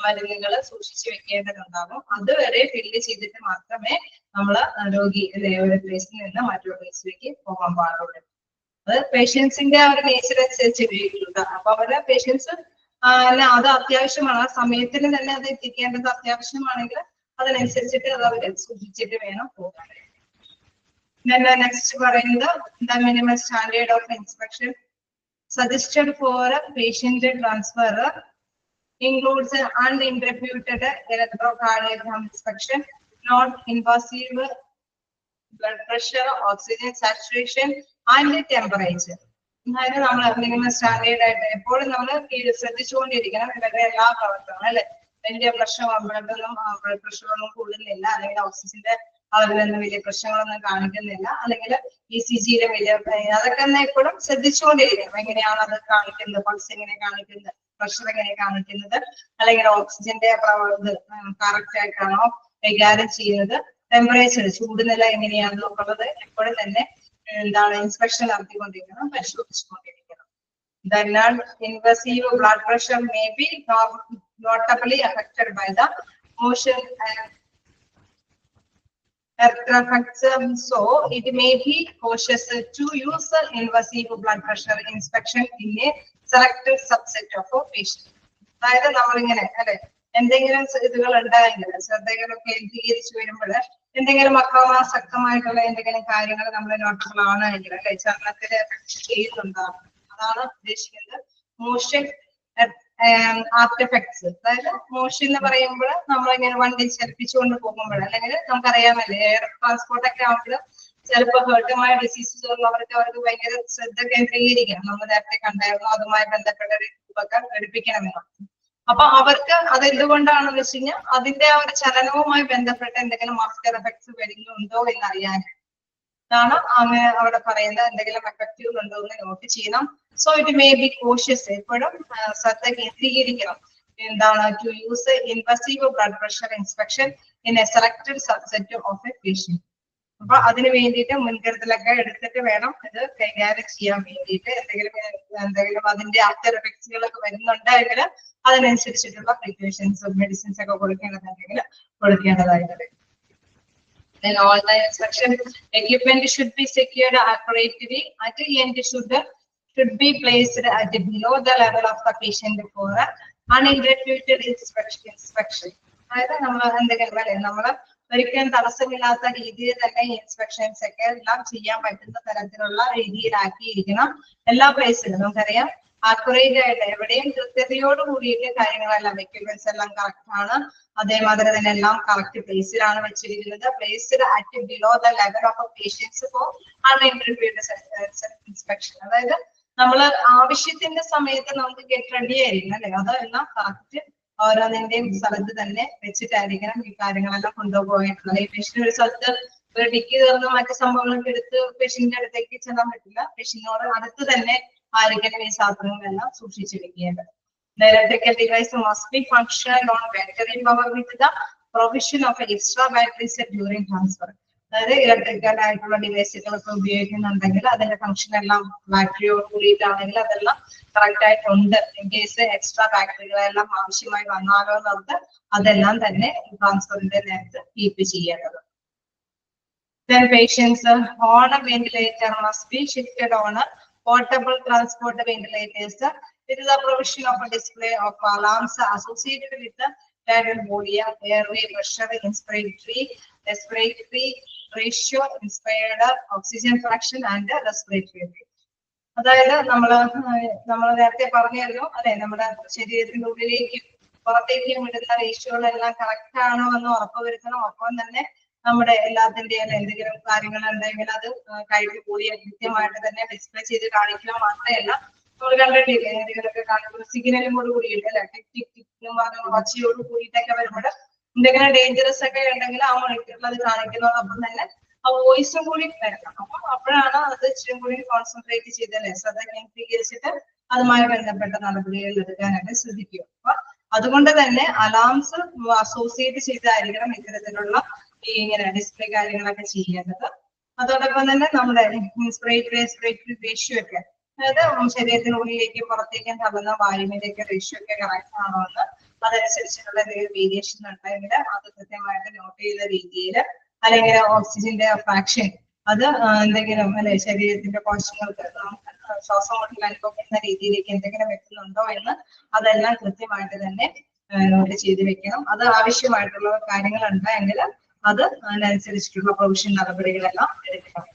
Speaker 1: മരുന്നുകൾ സൂക്ഷിച്ചു വെക്കേണ്ടതുണ്ടാകും. അതുവരെ ഫില്ല് ചെയ്തിട്ട് മാത്രമേ നമ്മള് രോഗി അല്ലെ ഒരു പ്ലേസിൽ നിന്ന് മറ്റൊരു പ്ലേസിലേക്ക് പോകാൻ പാടുള്ളൂ. അത് പേഷ്യൻസിന്റെ ആ ഒരു നേച്ചർ അനുസരിച്ച് ഉപയോഗിക്കുക. അപ്പൊ അവരുടെ പേഷ്യൻസ് അത് അത്യാവശ്യമാണ്, ആ സമയത്തിന് തന്നെ അത് എത്തിക്കേണ്ടത് അത്യാവശ്യമാണെങ്കിൽ അതിനനുസരിച്ചിട്ട് അത് അവര് സൂക്ഷിച്ചിട്ട് വേണം പോകാൻ. നെക്സ്റ്റ് പറയുന്നത് the minimum standard of inspection suggested for a patient transfer includes an uninterrupted electrocardiogram inspection, non-invasive blood pressure, oxygen saturation and temperature. അതായത് നമ്മൾ മിനിമം സ്റ്റാൻഡേർഡ് ആയിട്ട് എപ്പോഴും നമ്മൾ ശ്രദ്ധിച്ചുകൊണ്ടിരിക്കണം ഇവരുടെ എല്ലാ പ്രവർത്തനവും അല്ലെ. വലിയ പ്രശ്നം ബ്ലഡ് പ്രഷറൊന്നും കൂടുന്നില്ല, അല്ലെങ്കിൽ ഓക്സിജന്റെ അവരിലൊന്നും വലിയ പ്രശ്നങ്ങളൊന്നും കാണിക്കുന്നില്ല, അല്ലെങ്കിൽ ECGയിലെ വലിയ അതൊക്കെ തന്നെ എപ്പോഴും ശ്രദ്ധിച്ചുകൊണ്ടിരിക്കണം. എങ്ങനെയാണ് അത് കാണിക്കുന്നത്, പൾസ് എങ്ങനെ കാണിക്കുന്നത്, പ്രഷർ എങ്ങനെ കാണിക്കുന്നത്, അല്ലെങ്കിൽ ഓക്സിജന്റെ കറക്റ്റ് ആയിട്ടാണോ കൈകാര്യം ചെയ്യുന്നത്, ടെമ്പറേച്ചർ ചൂടുനില എങ്ങനെയാണെന്നുള്ളത് എപ്പോഴും തന്നെ എന്താണ് inspection നടത്തിക്കൊണ്ടിരിക്കണം, പരിശോധിച്ചുകൊണ്ടിരിക്കണം. The non-invasive blood pressure may be notably affected by the motion and effects, so it may be cautious to use invasive blood pressure inspection in a selected subset of patients. അതായത് നമ്മളിങ്ങനെ അല്ലെ എന്തെങ്കിലും ഇതുകൾ ഉണ്ടായെങ്കിൽ ശ്രദ്ധകൾ കേന്ദ്രീകരിച്ചു വരുമ്പോൾ എന്തെങ്കിലും അക്രമാസക്തമായിട്ടുള്ള എന്തെങ്കിലും കാര്യങ്ങൾ നമ്മൾ നോട്ടബിൾ ആണ് എങ്കിൽ അല്ലെ ചർമ്മത്തില് എഫക്ട് ചെയ്യുന്നുണ്ടാകും. അതാണ് ഉദ്ദേശിക്കുന്നത്. മോഷൻ ആർട്ടിഫക്ട്സ്, അതായത് മോഷൻ എന്ന് പറയുമ്പോൾ നമ്മളിങ്ങനെ വണ്ടി ചലിപ്പിച്ചുകൊണ്ട് പോകുമ്പോൾ, അല്ലെങ്കിൽ നമുക്കറിയാമല്ലേ എയർ ട്രാൻസ്പോർട്ട് ഒക്കെ ആവുമ്പോൾ ചിലപ്പോൾ ഹേർട്ടുമായ ഡിസീസസ് ഉള്ളവർക്ക് അവർക്ക് ഭയങ്കര ശ്രദ്ധ കേന്ദ്രീകരിക്കണം. നമ്മൾ നേരത്തെ കണ്ടായിരുന്നു അതുമായി ബന്ധപ്പെട്ട റിപ്പോർട്ടൊക്കെ ഘടിപ്പിക്കണമെന്ന്. അപ്പൊ അവർക്ക് അത് എന്തുകൊണ്ടാണെന്ന് വെച്ച് കഴിഞ്ഞാൽ അതിന്റെ ആ ഒരു ചലനവുമായി ബന്ധപ്പെട്ട എന്തെങ്കിലും ആഫ്റ്റർ എഫക്ട്സ് വരുന്നുണ്ടോ എന്ന് അറിയാൻ ആണ് അങ്ങനെ അവിടെ പറയുന്നത്. എന്തെങ്കിലും എഫക്റ്റീവ് ഉണ്ടോ എന്ന് നോട്ട് ചെയ്യണം. So it may be cautious, എപ്പോഴും ശ്രദ്ധ കേന്ദ്രീകരിക്കണം. എന്താണ് to use invasive blood pressure inspection in a selected subset of a patient. അപ്പൊ അതിന് വേണ്ടിയിട്ട് മുൻകരുതലൊക്കെ എടുത്തിട്ട് വേണം ഇത് കൈകാര്യം ചെയ്യാൻ വേണ്ടിയിട്ട്. എന്തെങ്കിലും അതിന്റെ ആഫ്റ്റർ എഫക്ട്സുകളൊക്കെ വരുന്നുണ്ടെങ്കിൽ അതിനനുസരിച്ചിട്ടുള്ള പ്രിക്കോഷൻസും മെഡിസിൻസ് ഒക്കെ കൊടുക്കേണ്ടതുണ്ടെങ്കിൽ കൊടുക്കേണ്ടതായിട്ട് വരും. Then all the inspection equipment should be secured accurately. At the end should be placed at below the level of the patient for uninterrupted inspection. അതായത് നമ്മൾ എന്തെങ്കിലും നമ്മള് ഒരിക്കലും തടസ്സമില്ലാത്ത രീതിയിൽ തന്നെ ഇൻസ്പെക്ഷൻസ് ഒക്കെ എല്ലാം ചെയ്യാൻ പറ്റുന്ന തരത്തിലുള്ള രീതിയിലാക്കിയിരിക്കണം എല്ലാ പ്ലേസിലും. നമുക്കറിയാം ആക്യുറേറ്റ് ആയിട്ട് എവിടെയും കൃത്യതയോട് കൂടിയിട്ട് കാര്യങ്ങളെല്ലാം എക്യുപ്മെന്റ്സ് എല്ലാം കറക്റ്റ് ആണ്. അതേമാതിരി തന്നെ എല്ലാം കറക്റ്റ് പ്ലേസിലാണ് വെച്ചിരിക്കുന്നത്. Placed at below the level of patients for uninterviewed inspection. അതായത് നമ്മള് ആവശ്യത്തിന്റെ സമയത്ത് നമുക്ക് ഗെറ്റ് റെഡി ആയിരിക്കണം അല്ലെ, അതെല്ലാം കറക്റ്റ് ഓരോന്നിന്റെയും സ്ഥലത്ത് തന്നെ വെച്ചിട്ടായിരിക്കണം ഈ കാര്യങ്ങളെല്ലാം കൊണ്ടുപോയിട്ടുള്ളത്. ഈ പേഷ്യന്റ് ഒരു സ്ഥലത്ത് ഒരു ഡിക്കി തുറന്ന് മറ്റു സംഭവങ്ങളൊക്കെ എടുത്ത് പേഷ്യന്റിന്റെ അടുത്തേക്ക് ചെല്ലാൻ പറ്റില്ല. പേഷ്യന്റിനോട് അടുത്ത് തന്നെ ആയിരിക്കണം ഈ സാധനങ്ങളെല്ലാം സൂക്ഷിച്ചിരിക്കേണ്ടത്. The electrical device must be functional on battery power with the provision of extra batteries during transfer. അതായത് ഇലക്ട്രിക്കൽ ആയിട്ടുള്ള ഡിവൈസുകളൊക്കെ ഉപയോഗിക്കുന്നുണ്ടെങ്കിൽ അതിന്റെ ഫംഗ്ഷൻ എല്ലാം ബാറ്ററിയോട് കൂടിയിട്ടാണെങ്കിൽ അതെല്ലാം കറക്റ്റ് ആയിട്ടുണ്ട്. ഇൻ കേസ് എക്സ്ട്രാ ബാറ്ററികളെല്ലാം ആവശ്യമായി വന്നാലോ എന്നുള്ളത് അതെല്ലാം തന്നെ ട്രാൻസ്ഫറിന്റെ നേരത്ത് കീപ്പ് ചെയ്യേണ്ടത്. Then patients on a ventilator must be shifted on a portable transport ventilators with the provision of a display of alarms associated with the tidal volume, airway pressure, respiratory ratio, inspired oxygen fraction and respiratory rate. അതായത് നമ്മൾ നേരത്തെ പറഞ്ഞല്ലോ അല്ലെ, നമ്മുടെ ശരീരത്തിന്റെ ഉള്ളിലേക്ക് പുറത്തേക്കും വിടുന്ന റേഷ്യോകളെല്ലാം കറക്റ്റ് ആണോ എന്ന് ഉറപ്പുവരുത്തണം. ഒപ്പം തന്നെ നമ്മുടെ എല്ലാത്തിന്റെയും എന്തെങ്കിലും കാര്യങ്ങൾ ഉണ്ടെങ്കിൽ അത് കൈക്ക് കൂടി കൃത്യമായിട്ട് തന്നെ ഡിസ്പ്ലേ ചെയ്ത് കാണിക്കുക മാത്രമല്ല, നമ്മൾ കണ്ടിട്ടില്ലേ എന്തെങ്കിലുമൊക്കെ കാണിക്കുന്ന സിഗ്നലും കൂടി കൂടിയിട്ട് അല്ലെ, ടിക് ടിക് ടിക് എന്ന് പറഞ്ഞ ഒച്ചയോട് കൂടിയിട്ടൊക്കെ വരുമ്പോൾ എന്തെങ്കിലും ഡേഞ്ചറസ് ഒക്കെ ഉണ്ടെങ്കിൽ ആ മോണിറ്ററിൽ അത് കാണിക്കുന്നതോടൊപ്പം തന്നെ ആ വോയിസും കൂടി വരണം. അപ്പൊ അപ്പോഴാണ് അത് ഇച്ചിരി കൂടി കോൺസെൻട്രേറ്റ് ചെയ്തല്ലേ ശ്രദ്ധ കേന്ദ്രീകരിച്ചിട്ട് അതുമായി ബന്ധപ്പെട്ട നടപടികൾ എടുക്കാനായിട്ട് ശ്രദ്ധിക്കുക. അപ്പൊ അതുകൊണ്ട് തന്നെ അലാംസ് അസോസിയേറ്റ് ചെയ്തായിരിക്കണം ഇത്തരത്തിലുള്ള ഈ ഇങ്ങനെ ഡിസ്പ്ലേ കാര്യങ്ങളൊക്കെ ചെയ്യേണ്ടത്. അതോടൊപ്പം തന്നെ നമ്മുടെ റെസ്പിറേറ്ററി റേഷ്യോ ഒക്കെ, അതായത് ശരീരത്തിനുള്ളിലേക്കും പുറത്തേക്കും തള്ളുന്ന വായുവിന്റെ ഒക്കെ റേഷ്യോ ഒക്കെ കറക്റ്റ് ആണോ എന്ന് അതനുസരിച്ചിട്ടുള്ള എന്തെങ്കിലും വേരിയേഷൻ ഉണ്ടെങ്കിൽ അത് കൃത്യമായിട്ട് നോട്ട് ചെയ്ത രീതിയിൽ, അല്ലെങ്കിൽ ഓക്സിജന്റെ ഫ്രാക്ഷൻ അത് എന്തെങ്കിലും അല്ലെ ശരീരത്തിന്റെ കോശങ്ങൾക്ക് ശ്വാസം മുട്ടൽ അനുഭവപ്പെടുന്ന രീതിയിലേക്ക് എന്തെങ്കിലും എത്തുന്നുണ്ടോ എന്ന് അതെല്ലാം കൃത്യമായിട്ട് തന്നെ നോട്ട് ചെയ്ത് വെക്കണം. അത് ആവശ്യമായിട്ടുള്ള കാര്യങ്ങൾ ഉണ്ടെങ്കിൽ അത് അതിനനുസരിച്ചിട്ടുള്ള പ്രൊവിഷൻ നടപടികളെല്ലാം എടുക്കണം.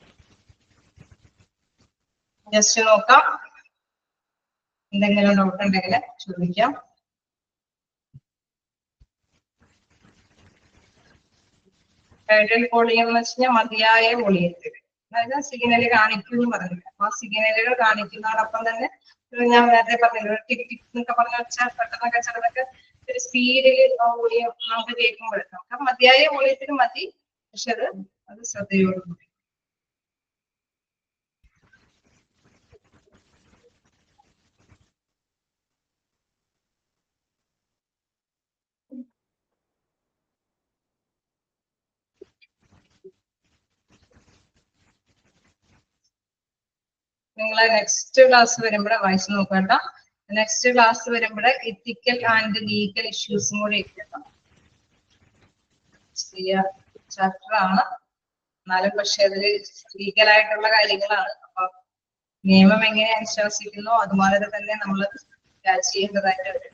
Speaker 1: ജസ്റ്റ് നോക്കാം, എന്തെങ്കിലും ഡൗട്ട് ഉണ്ടെങ്കിൽ ചോദിക്കാം. ടൈഡൽ വോളിയം എന്ന് വെച്ചാൽ മതിയായ വോളിയത്തിൽ, അതായത് സിഗ്നല് കാണിക്കുന്നു പറഞ്ഞില്ല. അപ്പൊ ആ സിഗ്നലുകൾ കാണിക്കുന്നതോടൊപ്പം തന്നെ ഞാൻ നേരത്തെ പറഞ്ഞില്ല ടിക് ടിക് എന്നൊക്കെ പറഞ്ഞ വെച്ചാൽ പെട്ടെന്നൊക്കെ ചിലതൊക്കെ ഒരു സ്പീഡിൽ വോളിയം നമുക്ക് കേൾക്കുമ്പോഴേക്കും നമുക്ക് മതിയായ വോളിയത്തിന് മതി, പക്ഷെ അത് ശ്രദ്ധയോടുകൂടി. നിങ്ങളെ നെക്സ്റ്റ് ക്ലാസ് വരുമ്പോഴേ വായിച്ചു നോക്കണ്ട. നെക്സ്റ്റ് ക്ലാസ് വരുമ്പോഴേ എത്തിക്കൽ ആൻഡ് ലീഗൽ ഇഷ്യൂസും കൂടി എഴുതണം. ചാപ്റ്റർ ആണ്, എന്നാലും പക്ഷെ അതിൽ ലീഗൽ ആയിട്ടുള്ള കാര്യങ്ങളാണ്. അപ്പൊ നിയമം എങ്ങനെ അനുശാസിക്കുന്നു അതുപോലെ തന്നെ നമ്മൾ ചെയ്യേണ്ടതായിട്ട് വരും.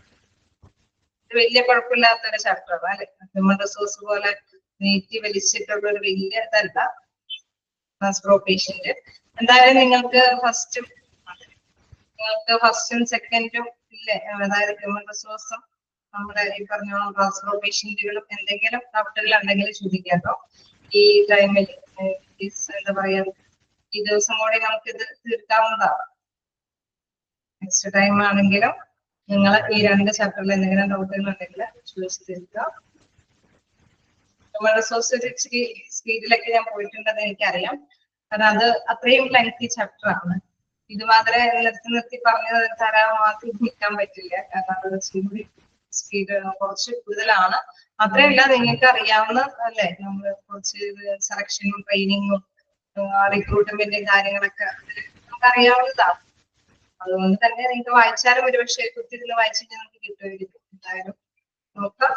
Speaker 1: ഇത് വലിയ കുഴപ്പമില്ലാത്തൊരു ചാപ്റ്റർ അല്ലെ, ഹ്യൂമൻ റിസോഴ്സ് പോലെ നീട്ടി വലിച്ചിട്ടുള്ള ഒരു വലിയ ഇതല്ല ട്രാൻസ്പോർട്ടേഷന്റെ. എന്തായാലും നിങ്ങൾക്ക് ഫസ്റ്റും സെക്കൻഡും ഇല്ലേ, അതായത് ഹ്യൂമൻ റിസോഴ്സും നമ്മുടെ ഈ പറഞ്ഞ ട്രാൻസ്പോർട്ടേഷനുകളും എന്തെങ്കിലും ഡൗട്ടുകൾ ഉണ്ടെങ്കിൽ ചോദിക്കാട്ടോ. ഈ ടൈമിൽ എന്താ പറയാ, ഈ ദിവസം കൂടി നമുക്കിത് തീർക്കാവുന്നതാണ്. നെക്സ്റ്റ് ടൈം ആണെങ്കിലും നിങ്ങൾ ഈ രണ്ട് ചാപ്റ്ററിൽ എന്തെങ്കിലും ഡൗട്ടുകൾ ഉണ്ടെങ്കിൽ ചോദിച്ചു തീർക്കാം. ഹ്യൂമൻ റിസോഴ്സ് ഇച്ചിരി സ്പീഡിലൊക്കെ ഞാൻ പോയിട്ടുണ്ടെന്ന് എനിക്കറിയാം, കാരണം അത് അത്രയും ലെങ്തി ചാപ്റ്റർ ആണ്. ഇത് മാത്രമേ നിർത്തി പറഞ്ഞ് തരാൻ മാത്രം നിൽക്കാൻ പറ്റില്ല, കാരണം അത് സ്പീഡ് കുറച്ച് കൂടുതലാണ്. മാത്രമല്ല നിങ്ങൾക്ക് അറിയാവുന്ന അല്ലെ നമ്മൾ കുറച്ച് സെലക്ഷനും ട്രെയിനിങ്ങും റിക്രൂട്ട്മെന്റ് കാര്യങ്ങളൊക്കെ നമുക്ക് അറിയാവുന്നതാണ്. അതുകൊണ്ട് തന്നെ നിങ്ങൾക്ക് വായിച്ചാലും ഒരുപക്ഷെ കുത്തിരുന്ന് വായിച്ചിട്ട് നമുക്ക് കിട്ടുമായിരിക്കും. എന്തായാലും നോക്കാം.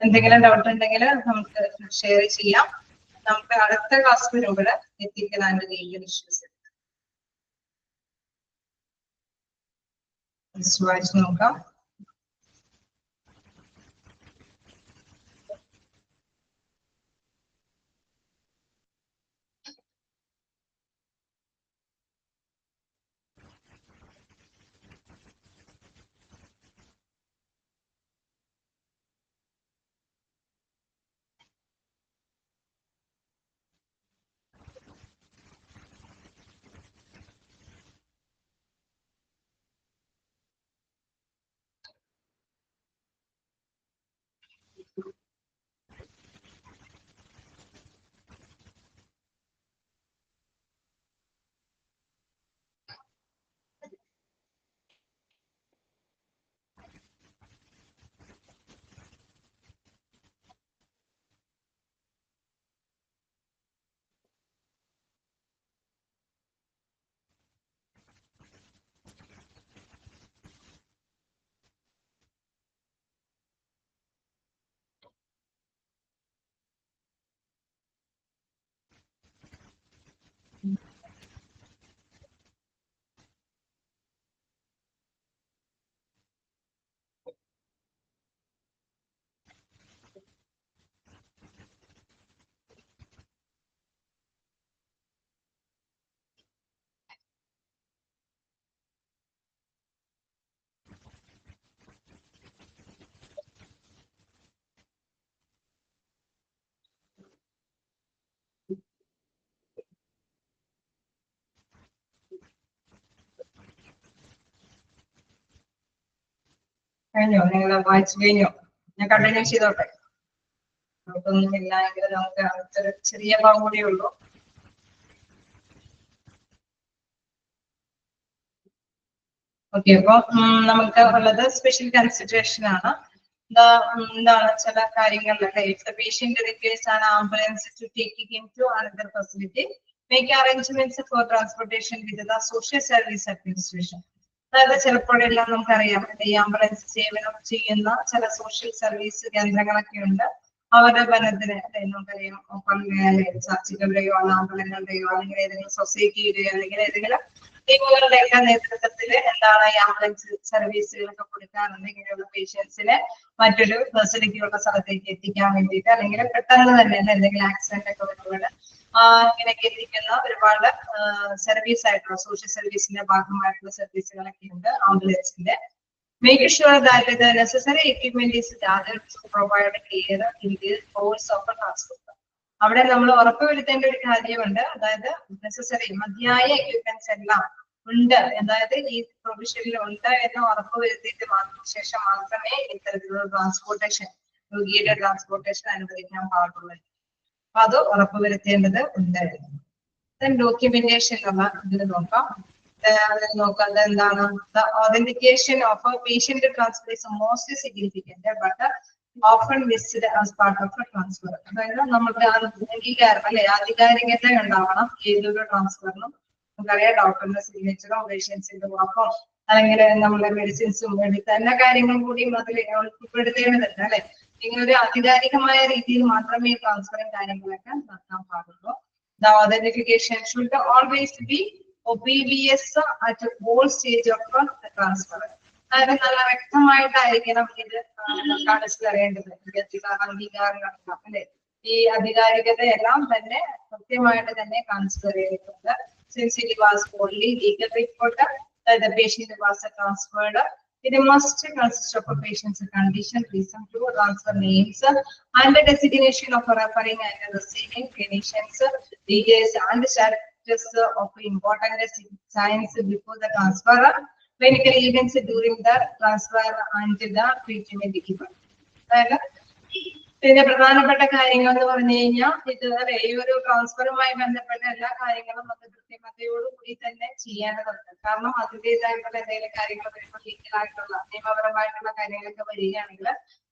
Speaker 1: എന്തെങ്കിലും ഡൗട്ട് ഉണ്ടെങ്കിൽ നമുക്ക് ഷെയർ ചെയ്യാം. നമുക്ക് അടുത്ത ക്ലാസ് വരുമ്പോൾ എത്തിക്കൽ ആൻഡ് ലീഗൽ ഇഷ്യൂസ് വായിച്ചു നോക്കാം. കഴിഞ്ഞോ? നിങ്ങൾ വായിച്ചു കഴിഞ്ഞോ? ഞാൻ കണ്ടിന്യൂ ചെയ്തോട്ടെ. നമുക്കൊന്നും ഇല്ല എങ്കിൽ നമുക്ക് അടുത്തൊരു ചെറിയ ഭാഗം കൂടിയേ ഉള്ളൂ. ഓക്കെ, അപ്പൊ നമുക്ക് ഉള്ളത് സ്പെഷ്യൽ കൺസിഡറേഷൻ ആണ്. എന്താണ് ചില കാര്യങ്ങളിലൊക്കെ if the patient requires an ambulance to take him to another facility make arrangements for transportation with the social service administration. അതായത് ചിലപ്പോഴെല്ലാം നമുക്കറിയാം ഈ ആംബുലൻസ് സേവനം ചെയ്യുന്ന ചില സോഷ്യൽ സർവീസ് കേന്ദ്രങ്ങളൊക്കെ ഉണ്ട്. അവരുടെ ബലത്തിന് നമുക്കറിയാം ചർച്ചുകളുടെയോ അമ്പലങ്ങളുടെയോ അല്ലെങ്കിൽ ഏതെങ്കിലും സൊസൈറ്റിയുടെയോ അല്ലെങ്കിൽ ഏതെങ്കിലും ടീമുകളുടെ ഒക്കെ നേതൃത്വത്തില് എന്താണ് ഈ ആംബുലൻസ് സർവീസുകളൊക്കെ കൊടുക്കാറുണ്ട്. ഇങ്ങനെയുള്ള പേഷ്യൻസിനെ മറ്റൊരു ഫെസിലിറ്റിയുള്ള സ്ഥലത്തേക്ക് എത്തിക്കാൻ വേണ്ടിയിട്ട് അല്ലെങ്കിൽ പെട്ടെന്ന് തന്നെ എന്തെങ്കിലും ആക്സിഡന്റ് ഒക്കെ വരുമ്പോൾ ഇങ്ങനെയൊക്കെ എത്തിക്കുന്ന ഒരുപാട് സർവീസ് ആയിട്ടുള്ള സോഷ്യൽ സർവീസിന്റെ ഭാഗമായിട്ടുള്ള സർവീസുകളൊക്കെ ഉണ്ട് ആംബുലൻസിന്റെ. Make sure that the necessary equipment is gathered to provide care in the course of a transport. അവിടെ നമ്മൾ ഉറപ്പുവരുത്തേണ്ട ഒരു കാര്യമുണ്ട്. അതായത് നെസസറി മതിയായ എക്യുപ്മെന്റ്സ് എല്ലാം ഉണ്ട്, അതായത് ഈ പ്രൊവിഷനിൽ ഉണ്ട് എന്ന് ഉറപ്പുവരുത്തിയിട്ട് ശേഷം മാത്രമേ ഇത്തരത്തിലുള്ള ട്രാൻസ്പോർട്ടേഷൻ രോഗിയുടെ ട്രാൻസ്പോർട്ടേഷൻ അനുവദിക്കാൻ പാടുള്ളൂ. അപ്പൊ അത് ഉറപ്പുവരുത്തേണ്ടത് ഉണ്ടായിരുന്നു. ഡോക്യുമെന്റേഷൻ ഉള്ള ഇതിന് നോക്കാം. നോക്കുന്നത് എന്താണ്? The authentication of a patient transfer is most significant but often missed as part of a transfer. അതായത് നമ്മുടെ അംഗീകാരം അല്ലെ ആധികാരികത ഉണ്ടാവണം ഏതൊരു ട്രാൻസ്ഫറിനും. നമുക്കറിയാം ഡോക്ടറിന്റെ സിഗ്നേച്ചറോ പേഷ്യൻസിന്റെ ഉറപ്പോ അല്ലെങ്കിൽ നമ്മുടെ മെഡിസിൻസും എടുത്ത എല്ലാ കാര്യങ്ങളും കൂടിയും അതിൽ ഉൾപ്പെടുത്തേണ്ടതുണ്ട് അല്ലെ. ഇങ്ങനെ ഒരു ആധികാരികമായ രീതിയിൽ മാത്രമേ ട്രാൻസ്ഫറും കാര്യങ്ങളൊക്കെ നടത്താൻ പാടുള്ളൂ. The authentication should always be OBBS at all stage of the transfer. അതായത് നല്ല വ്യക്തമായിട്ടായിരിക്കണം ഇത് കാണിച്ചു തരേണ്ടത്. അംഗീകാരങ്ങളെല്ലാം അല്ലെ ഈ അധികാരികതയെല്ലാം തന്നെ കൃത്യമായിട്ട് തന്നെ കാണിച്ചു തരേണ്ടതുണ്ട്. Since it was only legal report, the patient was transferred. It must consist of a patient's condition, reason to transfer names, and the designation of a referring and receiving clinicians, details and status of important signs before the transfer, clinical events during the transfer and the treatment given. പിന്നെ പ്രധാനപ്പെട്ട കാര്യങ്ങൾ എന്ന് പറഞ്ഞു കഴിഞ്ഞാൽ ഇത് ഈ ഒരു ട്രാൻസ്ഫറുമായി ബന്ധപ്പെട്ട എല്ലാ കാര്യങ്ങളും അത് കൃത്യമതയോടുകൂടി തന്നെ ചെയ്യേണ്ടതുണ്ട്. കാരണം അതിൻ്റെതായിട്ടുള്ള എന്തെങ്കിലും കാര്യങ്ങൾ വരുമ്പോൾ ലീഗലായിട്ടുള്ള നിയമപരമായിട്ടുള്ള കാര്യങ്ങളൊക്കെ വരികയാണെങ്കിൽ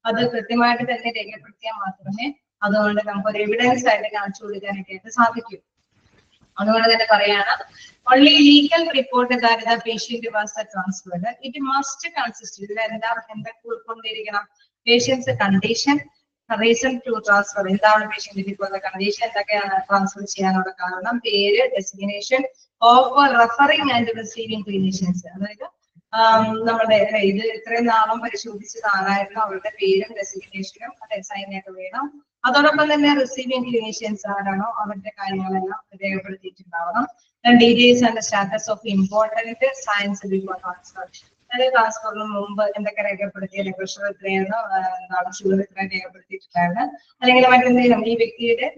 Speaker 1: അത് കൃത്യമായിട്ട് തന്നെ രേഖപ്പെടുത്തിയാൽ മാത്രമേ അതുകൊണ്ട് നമുക്കൊരു എവിഡൻസ് ആയിട്ട് കാണിച്ചു കൊടുക്കാനൊക്കെ സാധിക്കൂ. അതുകൊണ്ട് തന്നെ പറയാണ് only legal report that the patient was transferred. It must consist ഇതിൽ എന്തൊക്കെ ഉൾക്കൊണ്ടിരിക്കണം? Patient's condition, reason to transfer. എന്താണ് പേഷ്യന്റ് ഇപ്പോൾ കണ്ടീഷൻ, എന്തൊക്കെയാണ് ട്രാൻസ്ഫർ ചെയ്യാനുള്ള കാരണം, പേര്, designation of referring and receiving clinicians. അതായത് നമ്മുടെ ഇത് ഇത്രയും നാളും പരിശോധിച്ചത് ആരായിരുന്നു, അവരുടെ പേരും ഡെസിഗ്നേഷനും സൈനൊക്കെ വേണം. അതോടൊപ്പം തന്നെ റിസീവിംഗ് ക്ലിനീഷ്യൻസ് ആരാണോ അവരുടെ കാര്യങ്ങളെല്ലാം രേഖപ്പെടുത്തിയിട്ടുണ്ടാവണം. Details and status of important science before transfer. അതായത് ട്രാൻസ്ഫറിന് മുമ്പ് എന്തൊക്കെ രേഖപ്പെടുത്തിയ പ്രഷർ എത്രയാണ്, എന്താണ് ഷുഗർ ഇത്രയും രേഖപ്പെടുത്തിയിട്ടുണ്ടായിരുന്നു, അല്ലെങ്കിൽ മറ്റെന്തെങ്കിലും ഈ വ്യക്തിയുടെ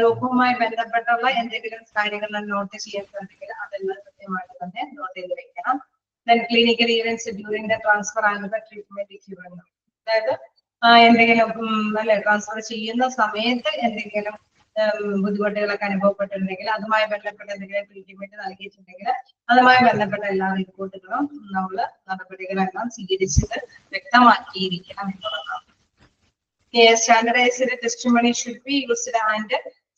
Speaker 1: രോഗവുമായി ബന്ധപ്പെട്ടുള്ള എന്തെങ്കിലും കാര്യങ്ങൾ നോട്ട് ചെയ്യപ്പെട്ടുണ്ടെങ്കിൽ അതെല്ലാം കൃത്യമായിട്ട് തന്നെ നോട്ട് ചെയ്ത് വെക്കണം. Then clinical events during the transfer and the treatment equivalent. അതായത് എന്തെങ്കിലും അല്ലെ ട്രാൻസ്ഫർ ചെയ്യുന്ന സമയത്ത് എന്തെങ്കിലും ബുദ്ധിമുട്ടുകളൊക്കെ അനുഭവപ്പെട്ടിട്ടുണ്ടെങ്കിൽ അതുമായി ബന്ധപ്പെട്ട എന്തെങ്കിലും ട്രീറ്റ്മെന്റ് നൽകിയിട്ടുണ്ടെങ്കിൽ അതുമായി ബന്ധപ്പെട്ട എല്ലാ റിപ്പോർട്ടുകളും നമ്മൾ നടപടികളെല്ലാം സ്വീകരിച്ചത് വ്യക്തമാക്കിയിരിക്കണം എന്നുള്ളതാണ്. Standardized testimony should be used and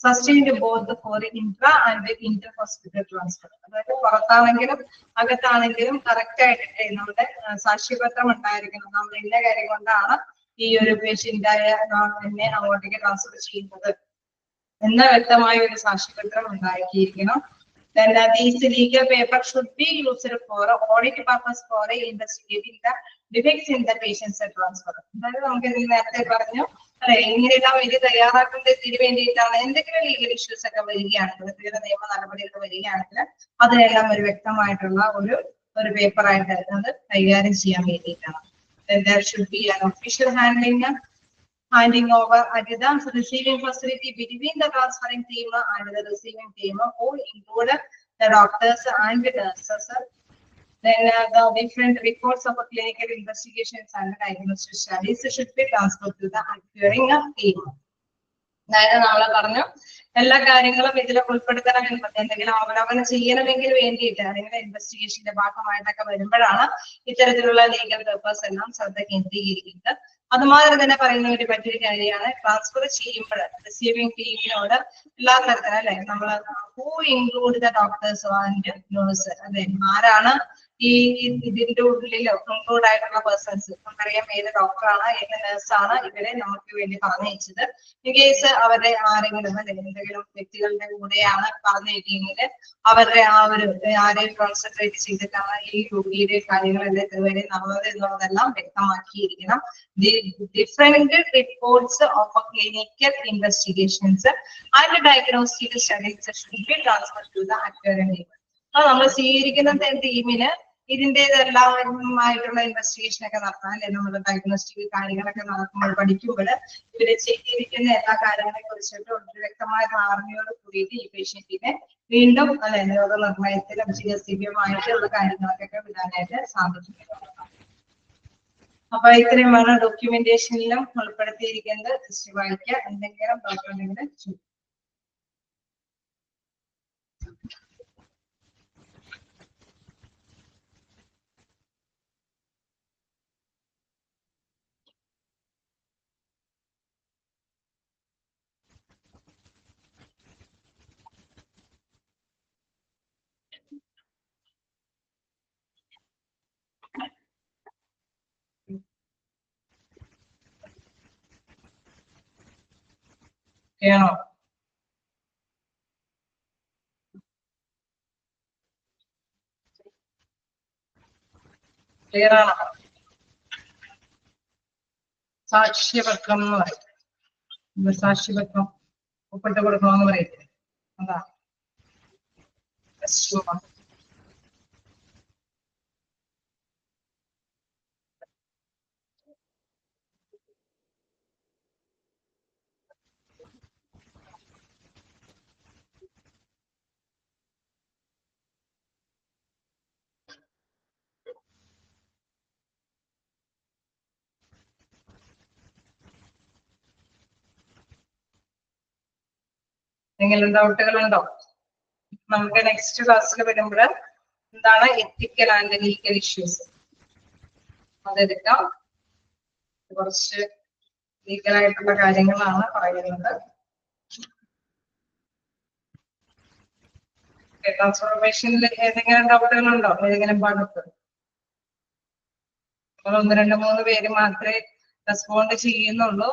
Speaker 1: sustained both for intra and inter hospital transfer. അതായത് പുറത്താണെങ്കിലും അകത്താണെങ്കിലും കറക്റ്റ് ആയിട്ട് നമ്മുടെ സാക്ഷ്യപത്രം ഉണ്ടായിരിക്കണം. നമ്മൾ ഇന്ന കാര്യം കൊണ്ടാണ് ഈ ഒരു പേഷ്യന്റായ എന്നെ അങ്ങോട്ടേക്ക് ട്രാൻസ്ഫർ ചെയ്യുന്നത് എന്ന വ്യക്തമായ ഒരു സാക്ഷ്യപത്രം ഉണ്ടാക്കിയിരിക്കണം. Then these legal paper should be used for audit purpose for investigating the defects in the patient's transfer. അതായത് നമുക്ക് നേരത്തെ പറഞ്ഞു അല്ലെ, ഇങ്ങനെയെല്ലാം ഇത് തയ്യാറാക്കുന്നതിന് വേണ്ടിയിട്ടാണ് എന്തെങ്കിലും ലീഗൽ ഇഷ്യൂസ് ഒക്കെ വരികയാണെങ്കിൽ, നിയമ നടപടികൾ വരികയാണെങ്കിൽ അതിനെല്ലാം ഒരു വ്യക്തമായിട്ടുള്ള ഒരു പേപ്പർ ആയിട്ട് അത് കൈകാര്യം ചെയ്യാൻ വേണ്ടിയിട്ടാണ്. There should be an official handing over at the receiving facility between the transferring team and the receiving team, who include the doctors and nurses. Then the different reports of clinical investigations and diagnostic studies should be transferred to the acquiring team. അതായത് നമ്മൾ പറഞ്ഞു എല്ലാ കാര്യങ്ങളും ഇതിൽ ഉൾപ്പെടുത്തണമെങ്കിൽ എന്തെങ്കിലും അവലോകനം ചെയ്യണമെങ്കിൽ വേണ്ടിയിട്ട് അല്ലെങ്കിൽ ഇൻവെസ്റ്റിഗേഷന്റെ ഭാഗമായിട്ടൊക്കെ വരുമ്പോഴാണ് ഇത്തരത്തിലുള്ള ലീഗൽ പേപ്പേഴ്സ് എല്ലാം ശ്രദ്ധ കേന്ദ്രീകരിക്കുന്നത്. അതുമാതിരി തന്നെ പറയുന്ന ഒരു മറ്റൊരു കാര്യമാണ് ട്രാൻസ്ഫർ ചെയ്യുമ്പോൾ റിസീവിംഗ് ടീമിനോട് എല്ലാ തരത്തിലും അല്ലെ നമ്മൾ who include the doctors and nurse, അല്ലെ ആരാണ് ഈ ഇതിന്റെ ഉള്ളിൽ ഇൻക്ലൂഡ് ആയിട്ടുള്ള പേഴ്സൺസ്. നമുക്കറിയാം ഏത് ഡോക്ടറാണ് ഏത് നേഴ്സാണ് ഇവരെ നമുക്ക് വേണ്ടി പറഞ്ഞയച്ചത്. ഇൻ കേസ് അവരുടെ ആരെങ്കിലും അല്ലെ എന്തെങ്കിലും വ്യക്തികളുടെ കൂടെയാണ് പറഞ്ഞിരിക്കുന്നത് അവരുടെ ആ ഒരു ആരെയും കോൺസെൻട്രേറ്റ് ചെയ്തിട്ടാണ് ഈ രോഗിയുടെ കാര്യങ്ങളെല്ലാം ഇതുവരെ നടന്നത് എന്നുള്ളതെല്ലാം വ്യക്തമാക്കിയിരിക്കണം. Different reports of clinical investigations and diagnostic studies should be transfer to the acquiring team. അപ്പൊ നമ്മൾ സ്വീകരിക്കുന്ന ടീമിന് ഇതിൻ്റെതെല്ലാമായിട്ടുള്ള ഇൻവെസ്റ്റിഗേഷൻ ഒക്കെ നടത്താൻ അല്ലെ നമ്മുടെ ഡയഗ്നോസ്റ്റിക് കാര്യങ്ങളൊക്കെ നടക്കുമ്പോൾ പഠിക്കുമ്പോൾ ഇവര് ചെയ്തിരിക്കുന്ന എല്ലാ കാര്യങ്ങളെ കുറിച്ചിട്ട് ഒരു വ്യക്തമായ ധാരണയോട് കൂടിയിട്ട് ഈ പേഷ്യന്റിനെ വീണ്ടും അല്ലെ രോഗനിർണയത്തിലും ചികിത്സീയമായിട്ടുള്ള കാര്യങ്ങളൊക്കെ വിടാനായിട്ട് സാധിക്കുന്നതാണ്. അപ്പൊ ഇത്രയുമാണ് ഡോക്യുമെന്റേഷനിലും ഉൾപ്പെടുത്തിയിരിക്കുന്നത്. ജസ്റ്റ് വായിക്കുക, എന്തെങ്കിലും ഡോക്യുമെന്റ് ചെയ്യണോ? ക്ലിയർ ആണോ? സാക്ഷ്യപത്രം എന്ന് പറയും. സാക്ഷ്യപത്രം ഒപ്പിട്ട് കൊടുക്കണമെന്ന് പറയത്തില്ലേ, അതാ. എന്തെങ്കിലും ഡൗട്ടുകൾ ഉണ്ടോ? നമുക്ക് നെക്സ്റ്റ് ക്ലാസ്സിൽ വരുമ്പോൾ എന്താണ് എത്തിക്കൽ ആൻഡ് ലീഗൽ ഇഷ്യൂസ് അതെടുക്കാം. കുറച്ച് ലീഗൽ ആയിട്ടുള്ള കാര്യങ്ങളാണ് പറയുന്നത്. ട്രാൻസ്ഫോർമേഷനിൽ ഏതെങ്കിലും ഡൗട്ടുകൾ ഉണ്ടോ? ഏതെങ്കിലും ഭാഗത്ത്? ഒന്ന് രണ്ട് മൂന്ന് പേര് മാത്രമേ റെസ്പോണ്ട് ചെയ്യുന്നുള്ളൂ.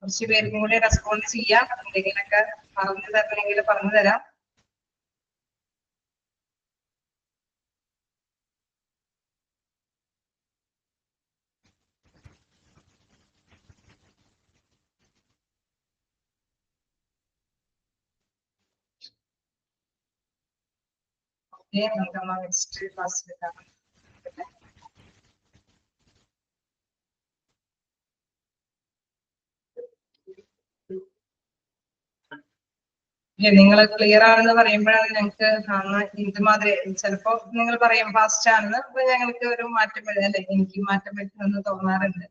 Speaker 1: കുറച്ച് പേർക്കും കൂടി റെസ്പോണ്ട് ചെയ്യാം. എന്തെങ്കിലുമൊക്കെ പറഞ്ഞു തരണമെങ്കിൽ പറഞ്ഞു തരാം. ഓക്കെ, നമുക്ക് നെക്സ്റ്റ് ക്ലാസ്സിൽ കാണാം. നിങ്ങൾ ക്ലിയർ ആണെന്ന് പറയുമ്പോഴാണ് ഞങ്ങൾക്ക് ഇതുമാതിരി ചിലപ്പോ നിങ്ങൾ പറയും ഫാസ്റ്റ് ആണെന്ന്, അപ്പൊ ഞങ്ങൾക്ക് ഒരു മാറ്റം വരും അല്ലെ, എനിക്ക് മാറ്റം പറ്റുമെന്ന് തോന്നാറുണ്ട്.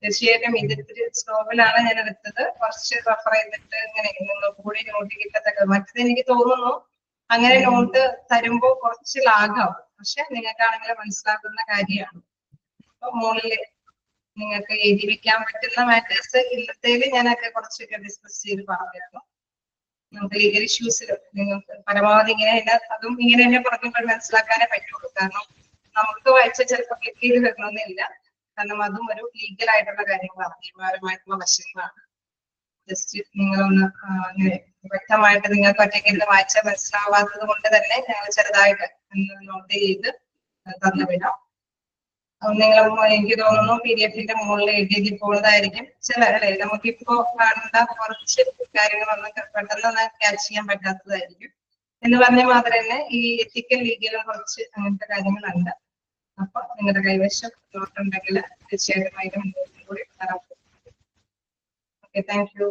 Speaker 1: തീർച്ചയായിട്ടും ഇതിത്തിരി സ്ലോവിലാണ് ഞാൻ എടുത്തത്. കുറച്ച് റഫർ ചെയ്തിട്ട് ഇങ്ങനെ നിങ്ങൾക്ക് കൂടി നോട്ട് കിട്ടത്തൊക്കെ. മറ്റത് എനിക്ക് തോന്നുന്നു അങ്ങനെ നോട്ട് തരുമ്പോ കുറച്ച് ലാഗാവും, പക്ഷെ നിങ്ങൾക്കാണെങ്കിൽ മനസ്സിലാക്കുന്ന കാര്യമാണ്. അപ്പൊ മുകളിൽ നിങ്ങൾക്ക് എഴുതി വെക്കാൻ പറ്റുന്ന മാറ്റേഴ്സ് ഇന്നത്തേല് ഞാനൊക്കെ കുറച്ചൊക്കെ ഡിസ്കസ് ചെയ്ത് പറഞ്ഞിരുന്നു. നമുക്ക് ലീഗൽ ഇഷ്യൂസിൽ നിങ്ങൾക്ക് പരമാവധി ഇങ്ങനെ തന്നെ, അതും ഇങ്ങനെ തന്നെ പറഞ്ഞപ്പോൾ മനസ്സിലാക്കാനേ പറ്റുള്ളൂ. കാരണം നമുക്ക് വായിച്ച ചിലപ്പോൾ ക്ലിക്ക് ചെയ്ത് വരണമെന്നില്ല. കാരണം അതും ഒരു ലീഗൽ ആയിട്ടുള്ള കാര്യങ്ങളാണ്, നിയമപരമായിട്ടുള്ള വശങ്ങളാണ്. ജസ്റ്റ് നിങ്ങളൊന്ന് അങ്ങനെ വ്യക്തമായിട്ട് നിങ്ങൾക്ക് ഒറ്റയ്ക്ക് വായിച്ചാൽ മനസ്സിലാവാത്തത് കൊണ്ട് തന്നെ ഞങ്ങൾ ചെറുതായിട്ട് നോട്ട് ചെയ്ത് തന്നുവിടാം. നിങ്ങൾ എനിക്ക് തോന്നുന്നു PDF-ന്റെ മുകളിൽ എഴുതി പോകുന്നതായിരിക്കും ചില അല്ലെ, നമുക്കിപ്പോ കാണേണ്ട കുറച്ച് കാര്യങ്ങളൊന്നും പെട്ടെന്ന് ക്യാച്ച് ചെയ്യാൻ പറ്റാത്തതായിരിക്കും. എന്ന് പറഞ്ഞ മാത്രം തന്നെ ഈ എത്തിക്കൽ ലീഗലും കുറച്ച് അങ്ങനത്തെ കാര്യങ്ങളുണ്ട്. അപ്പൊ നിങ്ങളുടെ കൈവശം നോട്ടുണ്ടെങ്കിൽ തീർച്ചയായിട്ടും അതിന്റെ മുന്നിൽ കൂടി തരാം. Okay, thank you.